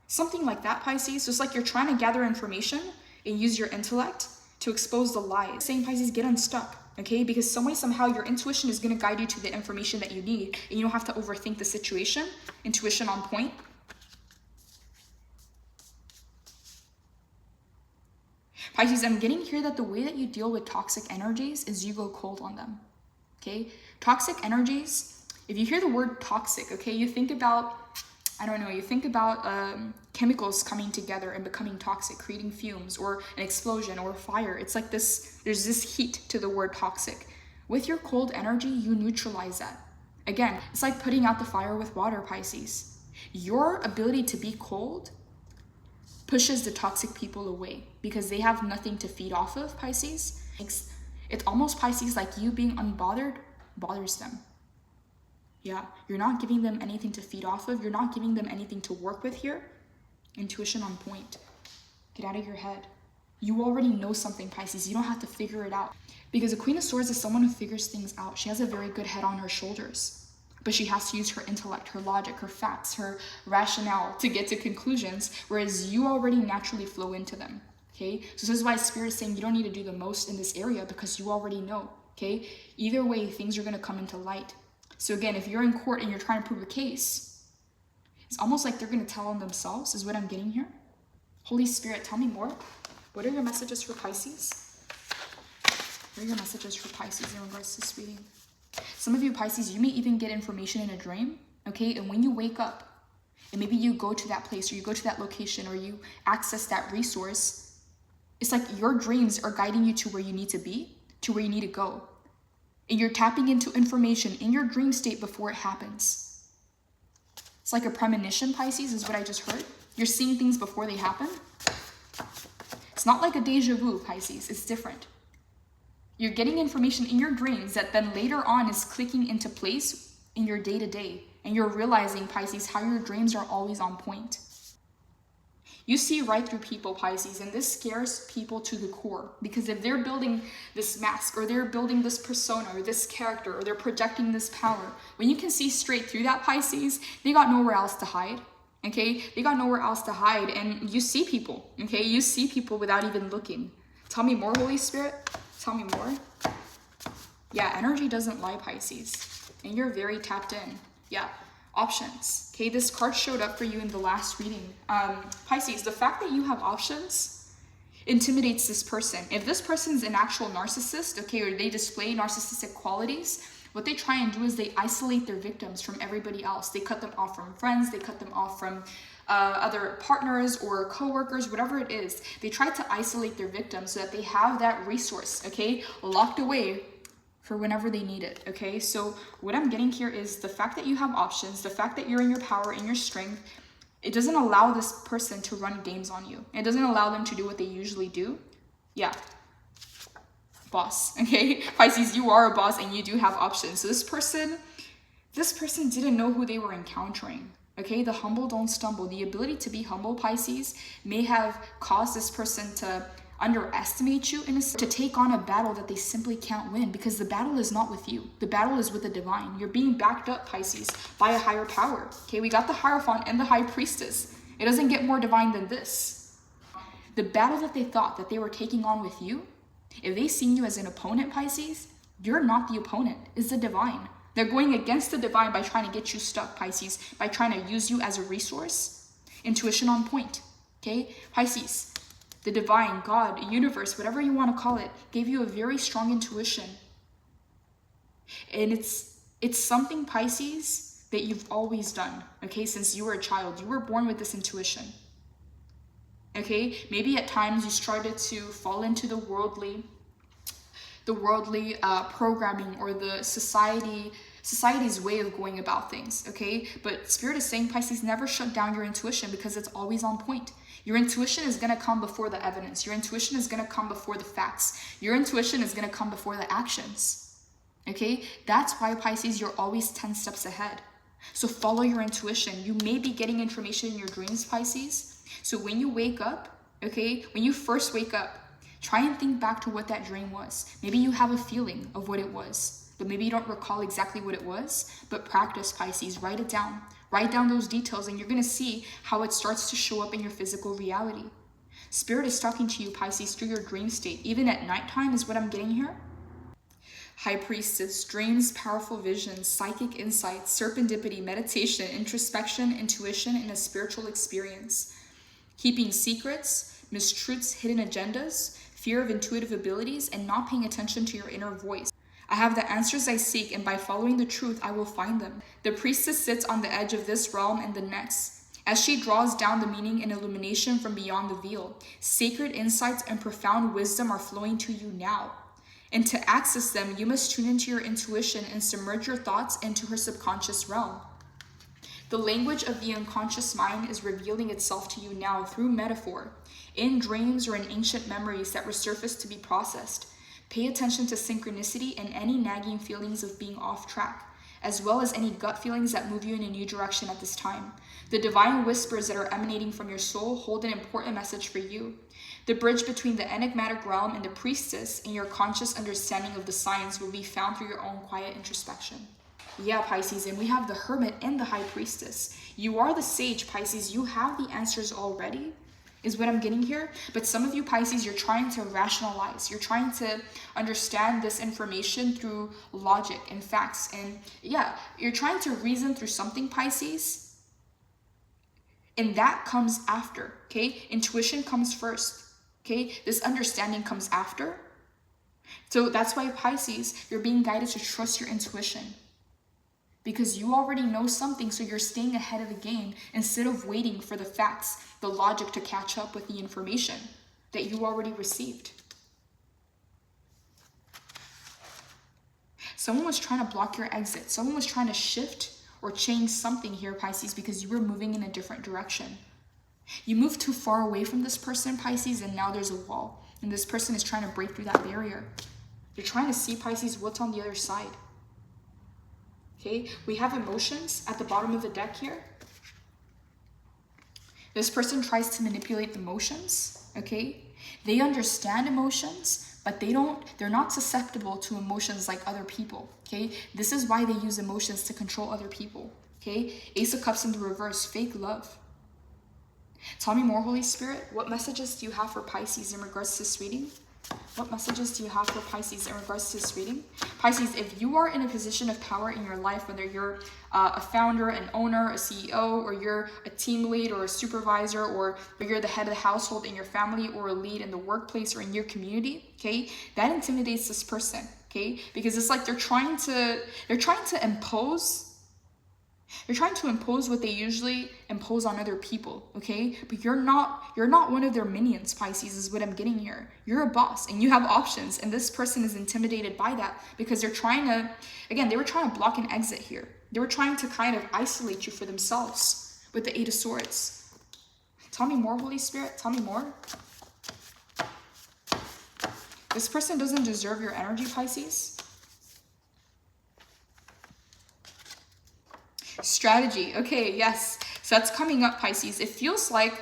Something like that, Pisces. Just like you're trying to gather information and use your intellect to expose the lies. Saying, Pisces, get unstuck, okay? Because some way, somehow, your intuition is going to guide you to the information that you need and you don't have to overthink the situation. Intuition on point. Pisces, I'm getting here that the way that you deal with toxic energies is you go cold on them, okay? Toxic energies, if you hear the word toxic, okay, you think about, I don't know, you think about chemicals coming together and becoming toxic, creating fumes or an explosion or fire. It's like this, there's this heat to the word toxic. With your cold energy, you neutralize that. Again, it's like putting out the fire with water, Pisces. Your ability to be cold pushes the toxic people away because they have nothing to feed off of, Pisces. It's almost, Pisces, like you being unbothered bothers them. Yeah, you're not giving them anything to feed off of. You're not giving them anything to work with here. Intuition on point. Get out of your head. You already know something, Pisces. You don't have to figure it out. Because the Queen of Swords is someone who figures things out. She has a very good head on her shoulders. But she has to use her intellect, her logic, her facts, her rationale to get to conclusions, whereas you already naturally flow into them, okay? So this is why Spirit is saying you don't need to do the most in this area because you already know, okay? Either way, things are going to come into light. So again, if you're in court and you're trying to prove a case, it's almost like they're going to tell on themselves, is what I'm getting here. Holy Spirit, tell me more. What are your messages for Pisces? What are your messages for Pisces in regards to this reading? Some of you, Pisces, you may even get information in a dream, okay? And when you wake up, and maybe you go to that place, or you go to that location, or you access that resource, it's like your dreams are guiding you to where you need to be, to where you need to go. And you're tapping into information in your dream state before it happens. It's like a premonition, Pisces, is what I just heard. You're seeing things before they happen. It's not like a deja vu, Pisces. It's different. You're getting information in your dreams that then later on is clicking into place in your day-to-day. And you're realizing, Pisces, how your dreams are always on point. You see right through people, Pisces, and this scares people to the core. Because if they're building this mask, or they're building this persona, or this character, or they're projecting this power, when you can see straight through that, Pisces, they got nowhere else to hide. Okay? They got nowhere else to hide. And you see people. Okay? You see people without even looking. Tell me more, Holy Spirit. Tell me more. Yeah, energy doesn't lie, Pisces. And you're very tapped in. Yeah. Options. Okay, this card showed up for you in the last reading. Pisces, the fact that you have options intimidates this person. If this person's an actual narcissist, okay, or they display narcissistic qualities, what they try and do is they isolate their victims from everybody else. They cut them off from friends, they cut them off from other partners or co-workers, whatever it is. They try to isolate their victims so that they have that resource, okay, locked away for whenever they need it, okay? So what I'm getting here is the fact that you have options, the fact that you're in your power, in your strength, it doesn't allow this person to run games on you. It doesn't allow them to do what they usually do. Yeah, boss, okay? Pisces, you are a boss and you do have options. So this person didn't know who they were encountering, okay? The humble don't stumble. The ability to be humble, Pisces, may have caused this person to underestimate you in a sense, to take on a battle that they simply can't win, because the battle is not with you. The battle is with the divine. You're being backed up, Pisces, by a higher power. Okay, we got the Hierophant and the High Priestess. It doesn't get more divine than this. The battle that they thought that they were taking on with you, if they seen you as an opponent, Pisces, you're not the opponent. It's the divine. They're going against the divine by trying to get you stuck, Pisces, by trying to use you as a resource. Intuition on point. Okay, Pisces, the divine, God, universe, whatever you want to call it, gave you a very strong intuition. And it's something, Pisces, that you've always done, okay, since you were a child. You were born with this intuition. Okay, maybe at times you started to fall into the worldly programming or the society's way of going about things, okay? But Spirit is saying, Pisces, never shut down your intuition because it's always on point. Your intuition is going to come before the evidence. Your intuition is going to come before the facts. Your intuition is going to come before the actions. Okay? That's why, Pisces, you're always 10 steps ahead. So follow your intuition. You may be getting information in your dreams, Pisces. So when you wake up, okay, when you first wake up, try and think back to what that dream was. Maybe you have a feeling of what it was, but maybe you don't recall exactly what it was. But practice, Pisces. Write it down. Write down those details and you're going to see how it starts to show up in your physical reality. Spirit is talking to you, Pisces, through your dream state. Even at nighttime is what I'm getting here. High Priestess, dreams, powerful visions, psychic insights, serendipity, meditation, introspection, intuition, and a spiritual experience. Keeping secrets, mistruths, hidden agendas, fear of intuitive abilities, and not paying attention to your inner voice. I have the answers I seek, and by following the truth, I will find them. The priestess sits on the edge of this realm and the next. As she draws down the meaning and illumination from beyond the veil, sacred insights and profound wisdom are flowing to you now. And to access them, you must tune into your intuition and submerge your thoughts into her subconscious realm. The language of the unconscious mind is revealing itself to you now through metaphor, in dreams or in ancient memories that resurface to be processed. Pay attention to synchronicity and any nagging feelings of being off track, as well as any gut feelings that move you in a new direction at this time. The divine whispers that are emanating from your soul hold an important message for you. The bridge between the enigmatic realm and the priestess and your conscious understanding of the signs will be found through your own quiet introspection. Yeah, Pisces, and we have the Hermit and the High Priestess. You are the sage, Pisces. You have the answers already, is what I'm getting here. But some of you, Pisces, you're trying to rationalize. You're trying to understand this information through logic and facts. And yeah, you're trying to reason through something, Pisces. And that comes after, okay? Intuition comes first, okay? This understanding comes after. So that's why, Pisces, you're being guided to trust your intuition. Because you already know something, so you're staying ahead of the game instead of waiting for the facts, the logic to catch up with the information that you already received. Someone was trying to block your exit. Someone was trying to shift or change something here, Pisces, because you were moving in a different direction. You moved too far away from this person, Pisces, and now there's a wall. And this person is trying to break through that barrier. You're trying to see, Pisces, what's on the other side. Okay, we have emotions at the bottom of the deck here. This person tries to manipulate emotions, okay? They understand emotions, but they're not susceptible to emotions like other people, okay? This is why they use emotions to control other people, okay? Ace of Cups in the reverse, fake love. Tell me more, Holy Spirit. What messages do you have for Pisces in regards to this reading? What messages do you have for Pisces in regards to this reading? Pisces, if you are in a position of power in your life, whether you're a founder, an owner, a CEO, or you're a team lead or a supervisor, or you're the head of the household in your family, or a lead in the workplace or in your community, okay, that intimidates this person, okay? Because it's like they're trying to impose what they usually impose on other people, okay? But you're not one of their minions, Pisces, is what I'm getting here. You're a boss and you have options, and this person is intimidated by that because they were trying to block an exit here. They were trying to kind of isolate you for themselves with the Eight of Swords. Tell me more, Holy Spirit. Tell me more. This person doesn't deserve your energy, Pisces. Strategy. Okay, yes. So that's coming up, Pisces. It feels like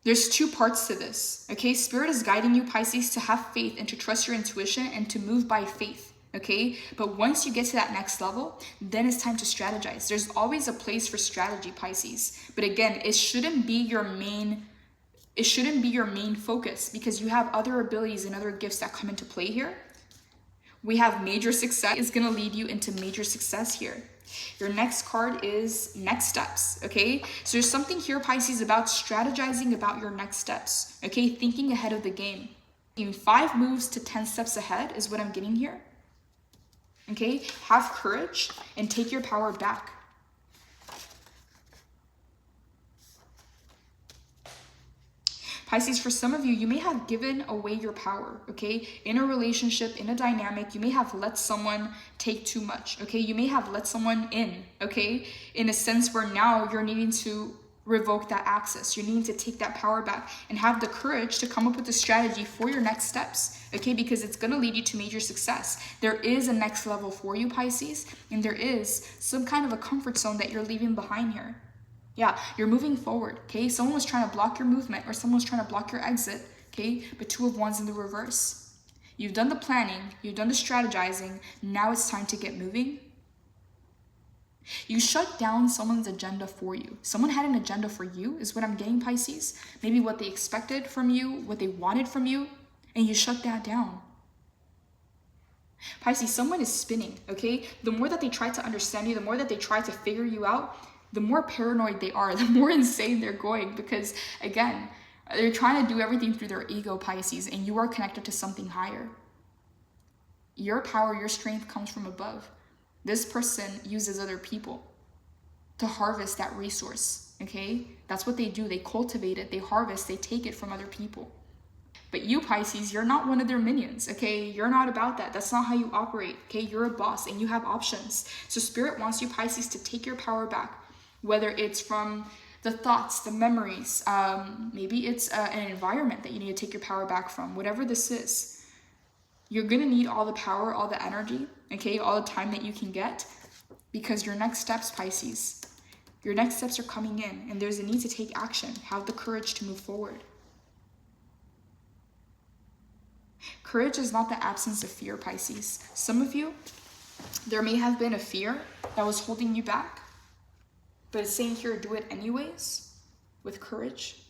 there's two parts to this. Okay, Spirit is guiding you, Pisces, to have faith and to trust your intuition and to move by faith. Okay, but once you get to that next level, then it's time to strategize. There's always a place for strategy, Pisces. But again, it shouldn't be your main focus, because you have other abilities and other gifts that come into play here. We have major success is going to lead you into major success here. Your next card is next steps, okay? So there's something here, Pisces, about strategizing about your next steps, okay? Thinking ahead of the game. 5 moves to 10 steps ahead is what I'm getting here, okay? Have courage and take your power back. Pisces, for some of you, you may have given away your power, okay? In a relationship, in a dynamic, you may have let someone take too much, okay? You may have let someone in, okay? In a sense where now you're needing to revoke that access. You're needing to take that power back and have the courage to come up with a strategy for your next steps, okay? Because it's going to lead you to major success. There is a next level for you, Pisces, and there is some kind of a comfort zone that you're leaving behind here. Yeah, you're moving forward, okay? Someone was trying to block your movement, or someone was trying to block your exit, okay? But 2 of Wands in the reverse. You've done the planning, you've done the strategizing, now it's time to get moving. You shut down someone's agenda for you. Someone had an agenda for you, is what I'm getting, Pisces. Maybe what they expected from you, what they wanted from you, and you shut that down. Pisces, someone is spinning, okay? The more that they try to understand you, the more that they try to figure you out, the more paranoid they are, the more insane they're going, because again, they're trying to do everything through their ego, Pisces, and you are connected to something higher. Your power, your strength comes from above. This person uses other people to harvest that resource, okay? That's what they do. They cultivate it, they harvest, they take it from other people. But you, Pisces, you're not one of their minions, okay? You're not about that. That's not how you operate, okay? You're a boss and you have options. So Spirit wants you, Pisces, to take your power back. Whether it's from the thoughts, the memories, maybe it's an environment that you need to take your power back from, whatever this is. You're gonna need all the power, all the energy, okay, all the time that you can get, because your next steps, Pisces, your next steps are coming in, and there's a need to take action. Have the courage to move forward. Courage is not the absence of fear, Pisces. Some of you, there may have been a fear that was holding you back, but it's saying here, do it anyways, with courage.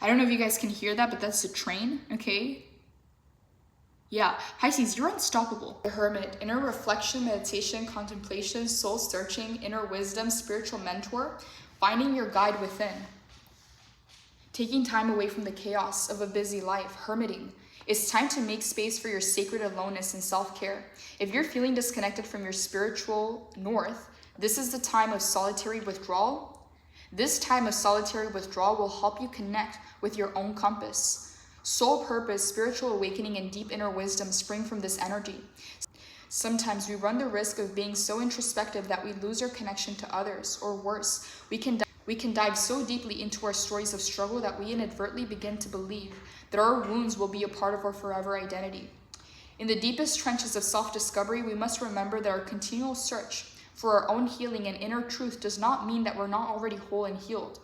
I don't know if you guys can hear that, but that's a train, okay? Yeah, Pisces, you're unstoppable. The Hermit, inner reflection, meditation, contemplation, soul searching, inner wisdom, spiritual mentor, finding your guide within. Taking time away from the chaos of a busy life, hermiting. It's time to make space for your sacred aloneness and self-care. If you're feeling disconnected from your spiritual north, this is the time of solitary withdrawal. This time of solitary withdrawal will help you connect with your own compass. Soul purpose, spiritual awakening, and deep inner wisdom spring from this energy. Sometimes we run the risk of being so introspective that we lose our connection to others, or worse, we can dive so deeply into our stories of struggle that we inadvertently begin to believe that our wounds will be a part of our forever identity. In the deepest trenches of self-discovery, we must remember that our continual search for our own healing and inner truth does not mean that we're not already whole and healed.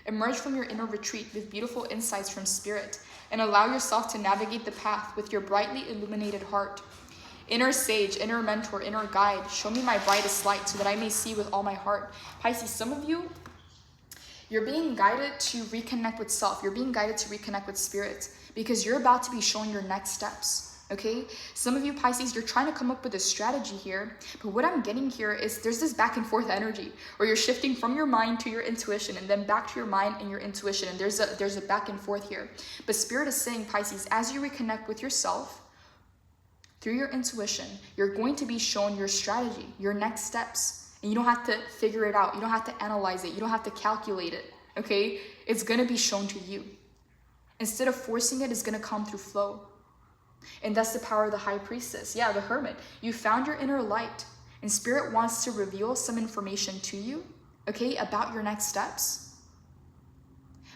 Emerge from your inner retreat with beautiful insights from Spirit, and allow yourself to navigate the path with your brightly illuminated heart. Inner sage, inner mentor, inner guide, show me my brightest light so that I may see with all my heart. Pisces, some of you, You're being guided to reconnect with self. You're being guided to reconnect with spirit because you're about to be shown your next steps, okay? Some of you Pisces, you're trying to come up with a strategy here, but what I'm getting here is there's this back and forth energy where you're shifting from your mind to your intuition and then back to your mind and your intuition, and there's a back and forth here. But spirit is saying, Pisces, as you reconnect with yourself through your intuition, you're going to be shown your strategy, your next steps. And you don't have to figure it out. You don't have to analyze it. You don't have to calculate it, okay? It's going to be shown to you. Instead of forcing it, it's going to come through flow. And that's the power of the High Priestess. Yeah, the Hermit. You found your inner light, and Spirit wants to reveal some information to you, okay, about your next steps.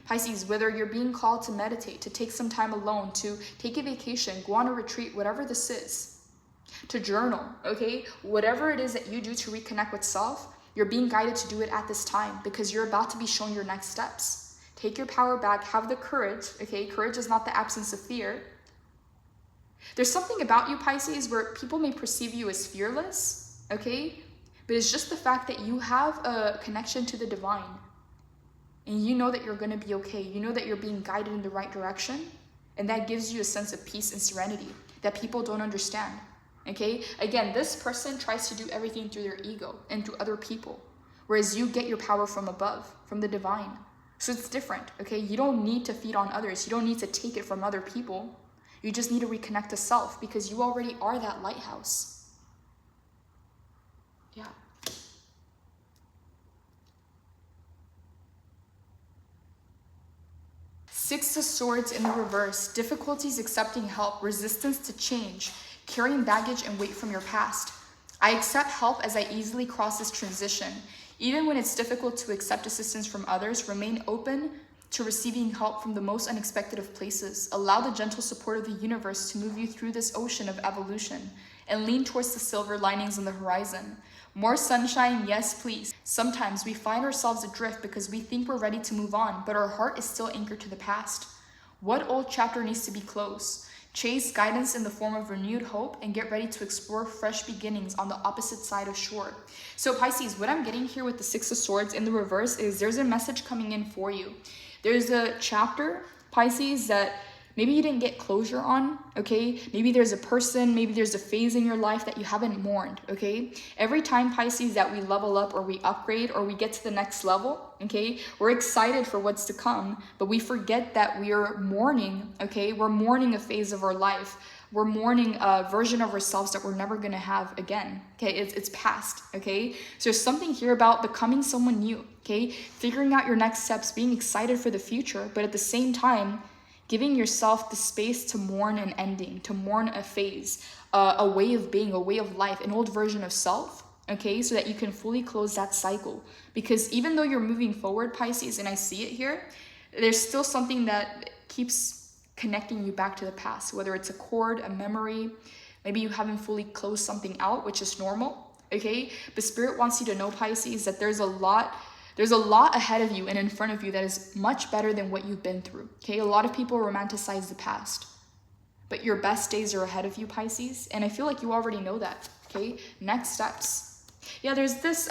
Pisces, whether you're being called to meditate, to take some time alone, to take a vacation, go on a retreat, whatever this is, to journal, okay? Whatever it is that you do to reconnect with self, you're being guided to do it at this time because you're about to be shown your next steps. Take your power back, have the courage, okay? Courage is not the absence of fear. There's something about you, Pisces, where people may perceive you as fearless, okay? But it's just the fact that you have a connection to the divine and you know that you're gonna be okay. You know that you're being guided in the right direction, and that gives you a sense of peace and serenity that people don't understand. Okay, again, this person tries to do everything through their ego and through other people, whereas you get your power from above, from the divine. So it's different, okay? You don't need to feed on others. You don't need to take it from other people. You just need to reconnect to self because you already are that lighthouse. Yeah. Six of Swords in the reverse. Difficulties accepting help, resistance to change, carrying baggage and weight from your past. I accept help as I easily cross this transition. Even when it's difficult to accept assistance from others, remain open to receiving help from the most unexpected of places. Allow the gentle support of the universe to move you through this ocean of evolution and lean towards the silver linings on the horizon. More sunshine, yes please. Sometimes we find ourselves adrift because we think we're ready to move on, but our heart is still anchored to the past. What old chapter needs to be closed? Chase guidance in the form of renewed hope and get ready to explore fresh beginnings on the opposite side of shore. So Pisces, what I'm getting here with the Six of Swords in the reverse is there's a message coming in for you. There's a chapter, Pisces, that maybe you didn't get closure on, okay? Maybe there's a person, maybe there's a phase in your life that you haven't mourned, okay? Every time, Pisces, that we level up or we upgrade or we get to the next level, okay, we're excited for what's to come, but we forget that we are mourning, okay? We're mourning a phase of our life. We're mourning a version of ourselves that we're never gonna have again, okay? It's past, okay? So there's something here about becoming someone new, okay? Figuring out your next steps, being excited for the future, but at the same time, giving yourself the space to mourn an ending, to mourn a phase, a way of being, a way of life, an old version of self, okay? So that you can fully close that cycle. Because even though you're moving forward, Pisces, and I see it here, there's still something that keeps connecting you back to the past, whether it's a cord, a memory, maybe you haven't fully closed something out, which is normal, okay? But Spirit wants you to know, Pisces, that there's a lot ahead of you and in front of you that is much better than what you've been through, okay? A lot of people romanticize the past, but your best days are ahead of you, Pisces, and I feel like you already know that, okay? Next steps. Yeah, there's this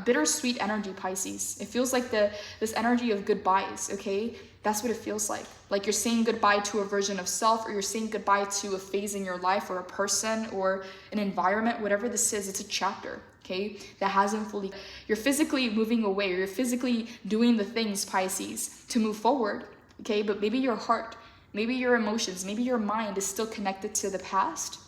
bittersweet energy, Pisces. It feels like this energy of goodbyes, okay? That's what it feels like. Like you're saying goodbye to a version of self, or you're saying goodbye to a phase in your life, or a person, or an environment, whatever this is, it's a chapter. Okay, that hasn't fully, you're physically moving away, or you're physically doing the things, Pisces, to move forward, okay? But maybe your heart, maybe your emotions, maybe your mind is still connected to the past.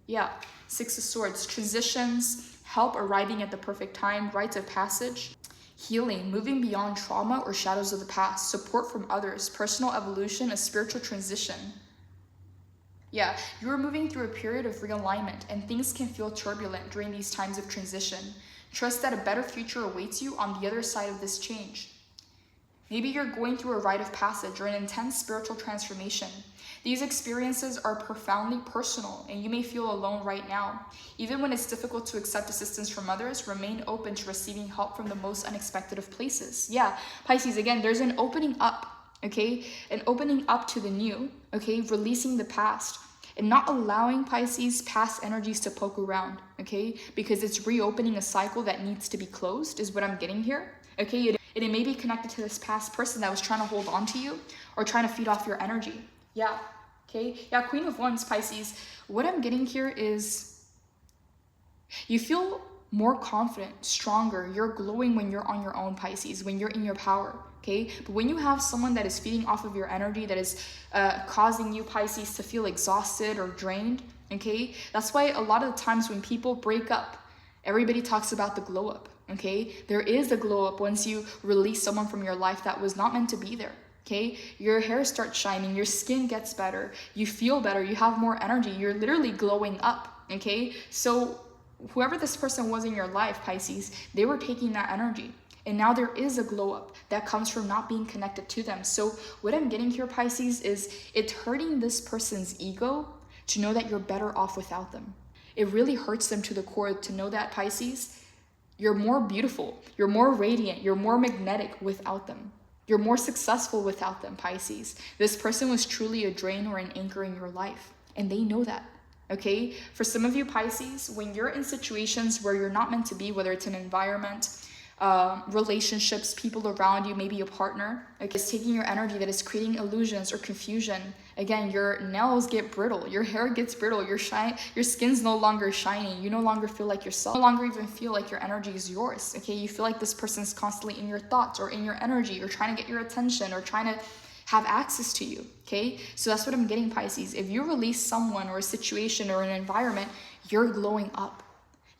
Yeah, Six of Swords, transitions, help arriving at the perfect time, rites of passage, healing, moving beyond trauma or shadows of the past, support from others, personal evolution, a spiritual transition. Yeah, you're moving through a period of realignment and things can feel turbulent during these times of transition. Trust that a better future awaits you on the other side of this change. Maybe you're going through a rite of passage or an intense spiritual transformation. These experiences are profoundly personal and you may feel alone right now. Even when it's difficult to accept assistance from others, remain open to receiving help from the most unexpected of places. Yeah, Pisces, again, there's an opening up. Okay, and opening up to the new, okay, releasing the past and not allowing, Pisces, past energies to poke around, okay, because it's reopening a cycle that needs to be closed is what I'm getting here, okay? And it may be connected to this past person that was trying to hold on to you or trying to feed off your energy. Yeah, okay? Yeah, Queen of Wands, Pisces. What I'm getting here is you feel more confident, stronger. You're glowing when you're on your own, Pisces, when you're in your power, okay? But when you have someone that is feeding off of your energy, that is causing you, Pisces, to feel exhausted or drained, okay? That's why a lot of the times when people break up, everybody talks about the glow up, okay? There is a glow up once you release someone from your life that was not meant to be there, okay? Your hair starts shining, your skin gets better, you feel better, you have more energy, you're literally glowing up, okay? So whoever this person was in your life, Pisces, they were taking that energy. And now there is a glow up that comes from not being connected to them. So what I'm getting here, Pisces, is it's hurting this person's ego to know that you're better off without them. It really hurts them to the core to know that, Pisces, you're more beautiful, you're more radiant, you're more magnetic without them. You're more successful without them, Pisces. This person was truly a drain or an anchor in your life, and they know that. Okay, for some of you, Pisces, when you're in situations where you're not meant to be, whether it's an environment, relationships, people around you, maybe a partner, okay, it's taking your energy that is creating illusions or confusion. Again, your nails get brittle, your hair gets brittle, your skin's no longer shiny, you no longer feel like yourself, no longer even feel like your energy is yours. Okay, you feel like this person's constantly in your thoughts or in your energy or trying to get your attention or trying to have access to you, okay? So that's what I'm getting, Pisces. If you release someone or a situation or an environment, you're glowing up.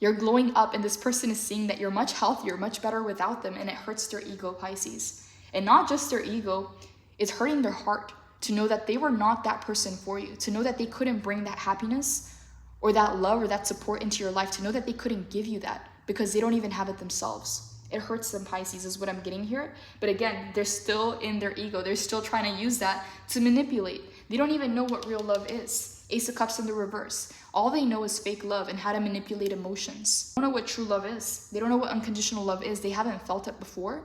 You're glowing up, and this person is seeing that you're much healthier, much better without them, and it hurts their ego, Pisces. And not just their ego, it's hurting their heart to know that they were not that person for you, to know that they couldn't bring that happiness or that love or that support into your life, to know that they couldn't give you that because they don't even have it themselves. It hurts them, Pisces, is what I'm getting here. But again, they're still in their ego. They're still trying to use that to manipulate. They don't even know what real love is. Ace of Cups in the reverse. All they know is fake love and how to manipulate emotions. They don't know what true love is. They don't know what unconditional love is. They haven't felt it before.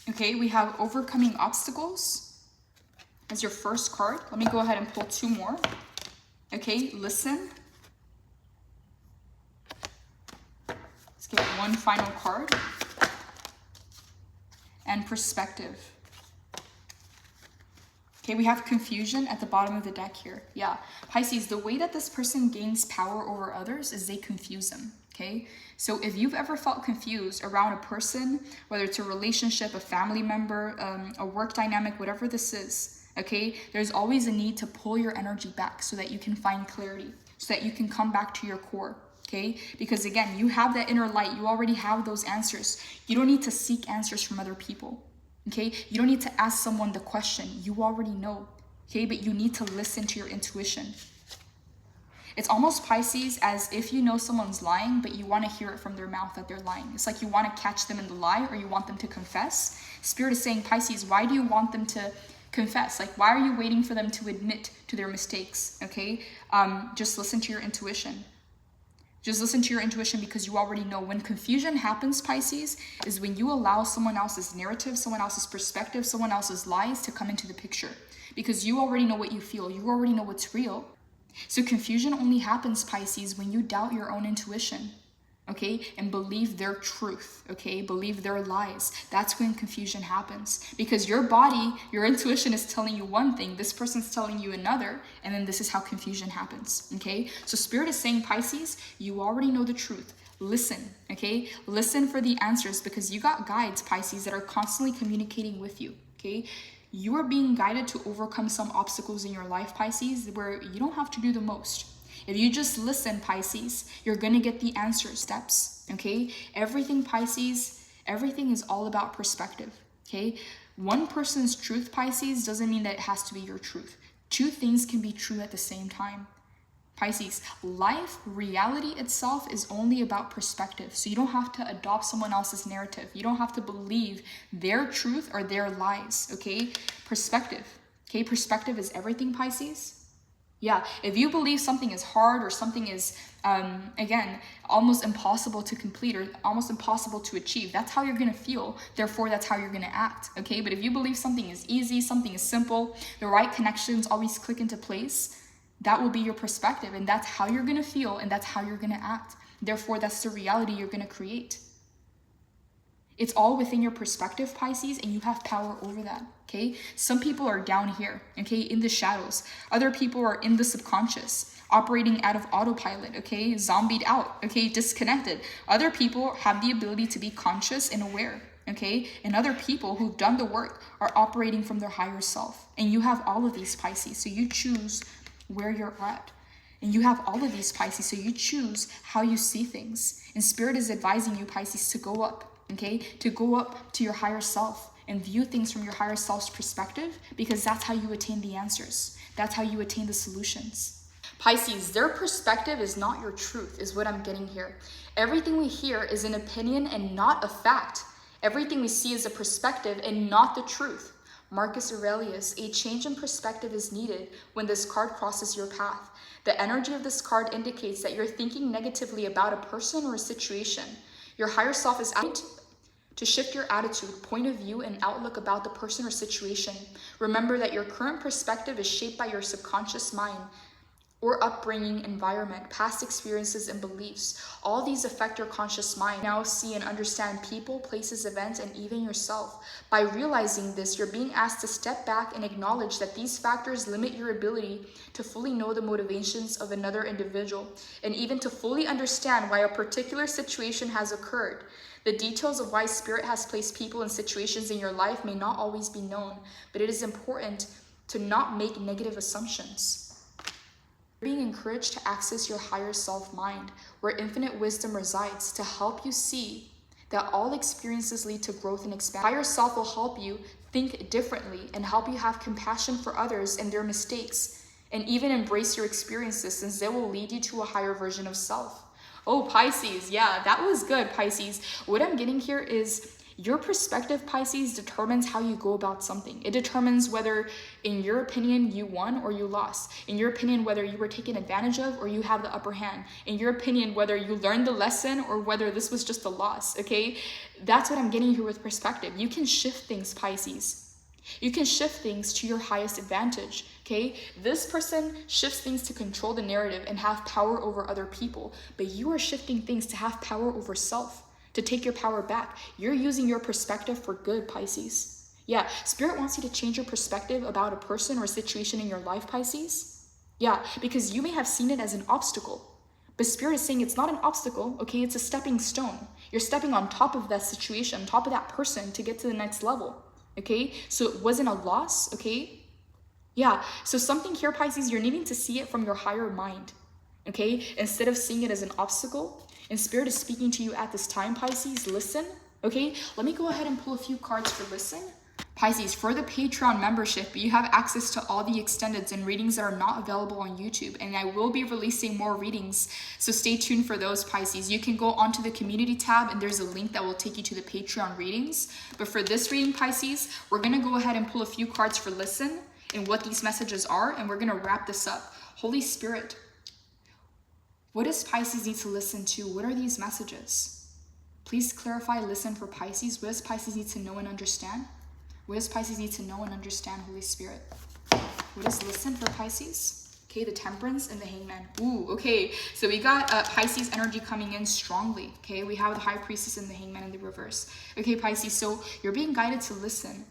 Okay, we have overcoming obstacles as your first card. Let me go ahead and pull two more. Okay, listen. Let's get one final card. And perspective. Okay, we have confusion at the bottom of the deck here. Yeah, Pisces, the way that this person gains power over others is they confuse them. Okay, so if you've ever felt confused around a person, whether it's a relationship, a family member, a work dynamic, whatever this is, okay, there's always a need to pull your energy back so that you can find clarity, so that you can come back to your core, okay? Because again, you have that inner light. You already have those answers. You don't need to seek answers from other people, okay? You don't need to ask someone the question. You already know, okay? But you need to listen to your intuition. It's almost, Pisces, as if you know someone's lying, but you want to hear it from their mouth that they're lying. It's like you want to catch them in the lie, or you want them to confess. Spirit is saying, Pisces, why do you want them to confess? Like, why are you waiting for them to admit to their mistakes, okay? Just listen to your intuition. Just listen to your intuition, because you already know. When confusion happens, Pisces, is when you allow someone else's narrative, someone else's perspective, someone else's lies to come into the picture. Because you already know what you feel. You already know what's real. So confusion only happens, Pisces, when you doubt your own intuition, okay? And believe their truth, okay? Believe their lies. That's when confusion happens. Because your body, your intuition is telling you one thing, this person's telling you another, and then this is how confusion happens, okay? So Spirit is saying, Pisces, you already know the truth. Listen, okay? Listen for the answers, because you got guides, Pisces, that are constantly communicating with you, okay? You are being guided to overcome some obstacles in your life, Pisces, where you don't have to do the most. If you just listen, Pisces, you're going to get the answer steps, okay? Everything, Pisces, everything is all about perspective, okay? One person's truth, Pisces, doesn't mean that it has to be your truth. Two things can be true at the same time, Pisces, life, reality itself is only about perspective. So you don't have to adopt someone else's narrative. You don't have to believe their truth or their lies, okay? Perspective, okay? Perspective is everything, Pisces. Yeah, if you believe something is hard or something is, again, almost impossible to complete or almost impossible to achieve, that's how you're going to feel. Therefore, that's how you're going to act, okay? But if you believe something is easy, something is simple, the right connections always click into place, that will be your perspective, and that's how you're going to feel, and that's how you're going to act. Therefore, that's the reality you're going to create. It's all within your perspective, Pisces, and you have power over that, okay? Some people are down here, okay, in the shadows. Other people are in the subconscious, operating out of autopilot, okay, zombied out, okay, disconnected. Other people have the ability to be conscious and aware, okay? And other people who've done the work are operating from their higher self. And you have all of these, Pisces, so you choose where you're at. And you have all of these, Pisces, so you choose how you see things. And Spirit is advising you, Pisces, to go up, okay? To go up to your higher self and view things from your higher self's perspective, because that's how you attain the answers. That's how you attain the solutions. Pisces, their perspective is not your truth, is what I'm getting here. Everything we hear is an opinion and not a fact. Everything we see is a perspective and not the truth. Marcus Aurelius, a change in perspective is needed when this card crosses your path. The energy of this card indicates that you're thinking negatively about a person or a situation. Your higher self is out to shift your attitude, point of view, and outlook about the person or situation. Remember that your current perspective is shaped by your subconscious mind or upbringing, environment, past experiences, and beliefs. All these affect your conscious mind. Now see and understand people, places, events, and even yourself. By realizing this, you're being asked to step back and acknowledge that these factors limit your ability to fully know the motivations of another individual, and even to fully understand why a particular situation has occurred. The details of why Spirit has placed people and situations in your life may not always be known, but it is important to not make negative assumptions. You're being encouraged to access your higher self mind, where infinite wisdom resides, to help you see that all experiences lead to growth and expansion. Higher self will help you think differently and help you have compassion for others and their mistakes, and even embrace your experiences, since they will lead you to a higher version of self. Oh, Pisces, yeah, that was good, Pisces. What I'm getting here is your perspective, Pisces, determines how you go about something. It determines whether, in your opinion, you won or you lost. In your opinion, whether you were taken advantage of or you have the upper hand. In your opinion, whether you learned the lesson or whether this was just a loss, okay? That's what I'm getting here with perspective. You can shift things, Pisces. You can shift things to your highest advantage, okay? This person shifts things to control the narrative and have power over other people, but you are shifting things to have power over self, to take your power back. You're using your perspective for good, Pisces. Yeah, Spirit wants you to change your perspective about a person or a situation in your life, Pisces. Yeah, because you may have seen it as an obstacle, but Spirit is saying it's not an obstacle, okay? It's a stepping stone. You're stepping on top of that situation, on top of that person to get to the next level, okay? So it wasn't a loss, okay? Yeah, so something here, Pisces, you're needing to see it from your higher mind, okay? Instead of seeing it as an obstacle. And Spirit is speaking to you at this time, Pisces. Listen, okay? Let me go ahead and pull a few cards for listen. Pisces, for the Patreon membership, you have access to all the extendeds and readings that are not available on YouTube. And I will be releasing more readings, so stay tuned for those, Pisces. You can go onto the community tab and there's a link that will take you to the Patreon readings. But for this reading, Pisces, we're going to go ahead and pull a few cards for listen and what these messages are. And we're going to wrap this up. Holy Spirit, what does Pisces need to listen to? What are these messages? Please clarify, listen for Pisces. What does Pisces need to know and understand? What does Pisces need to know and understand, Holy Spirit? What is listen for Pisces? Okay, the Temperance and the Hangman. Ooh, okay. So we got Pisces energy coming in strongly. Okay, we have the High Priestess and the Hangman in the reverse. Okay, Pisces, so you're being guided to listen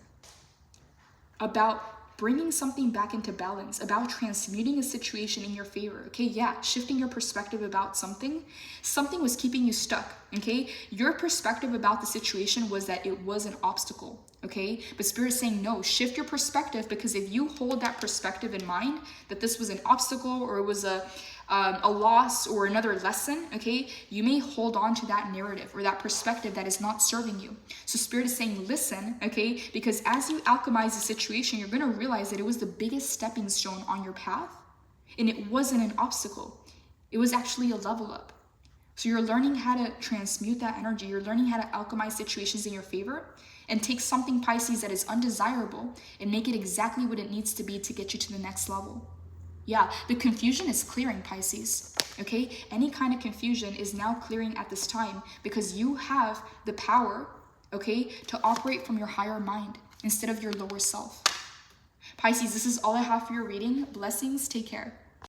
about bringing something back into balance, about transmuting a situation in your favor, okay? Yeah, shifting your perspective about something. Something was keeping you stuck, okay? Your perspective about the situation was that it was an obstacle, okay? But Spirit is saying, no, shift your perspective, because if you hold that perspective in mind, that this was an obstacle or it was a loss or another lesson, okay, you may hold on to that narrative or that perspective that is not serving you. So Spirit is saying, listen, okay, because as you alchemize the situation, you're going to realize that it was the biggest stepping stone on your path. And it wasn't an obstacle. It was actually a level up. So you're learning how to transmute that energy. You're learning how to alchemize situations in your favor and take something, Pisces, that is undesirable and make it exactly what it needs to be to get you to the next level. Yeah, the confusion is clearing, Pisces, okay? Any kind of confusion is now clearing at this time because you have the power, okay, to operate from your higher mind instead of your lower self. Pisces, this is all I have for your reading. Blessings, take care.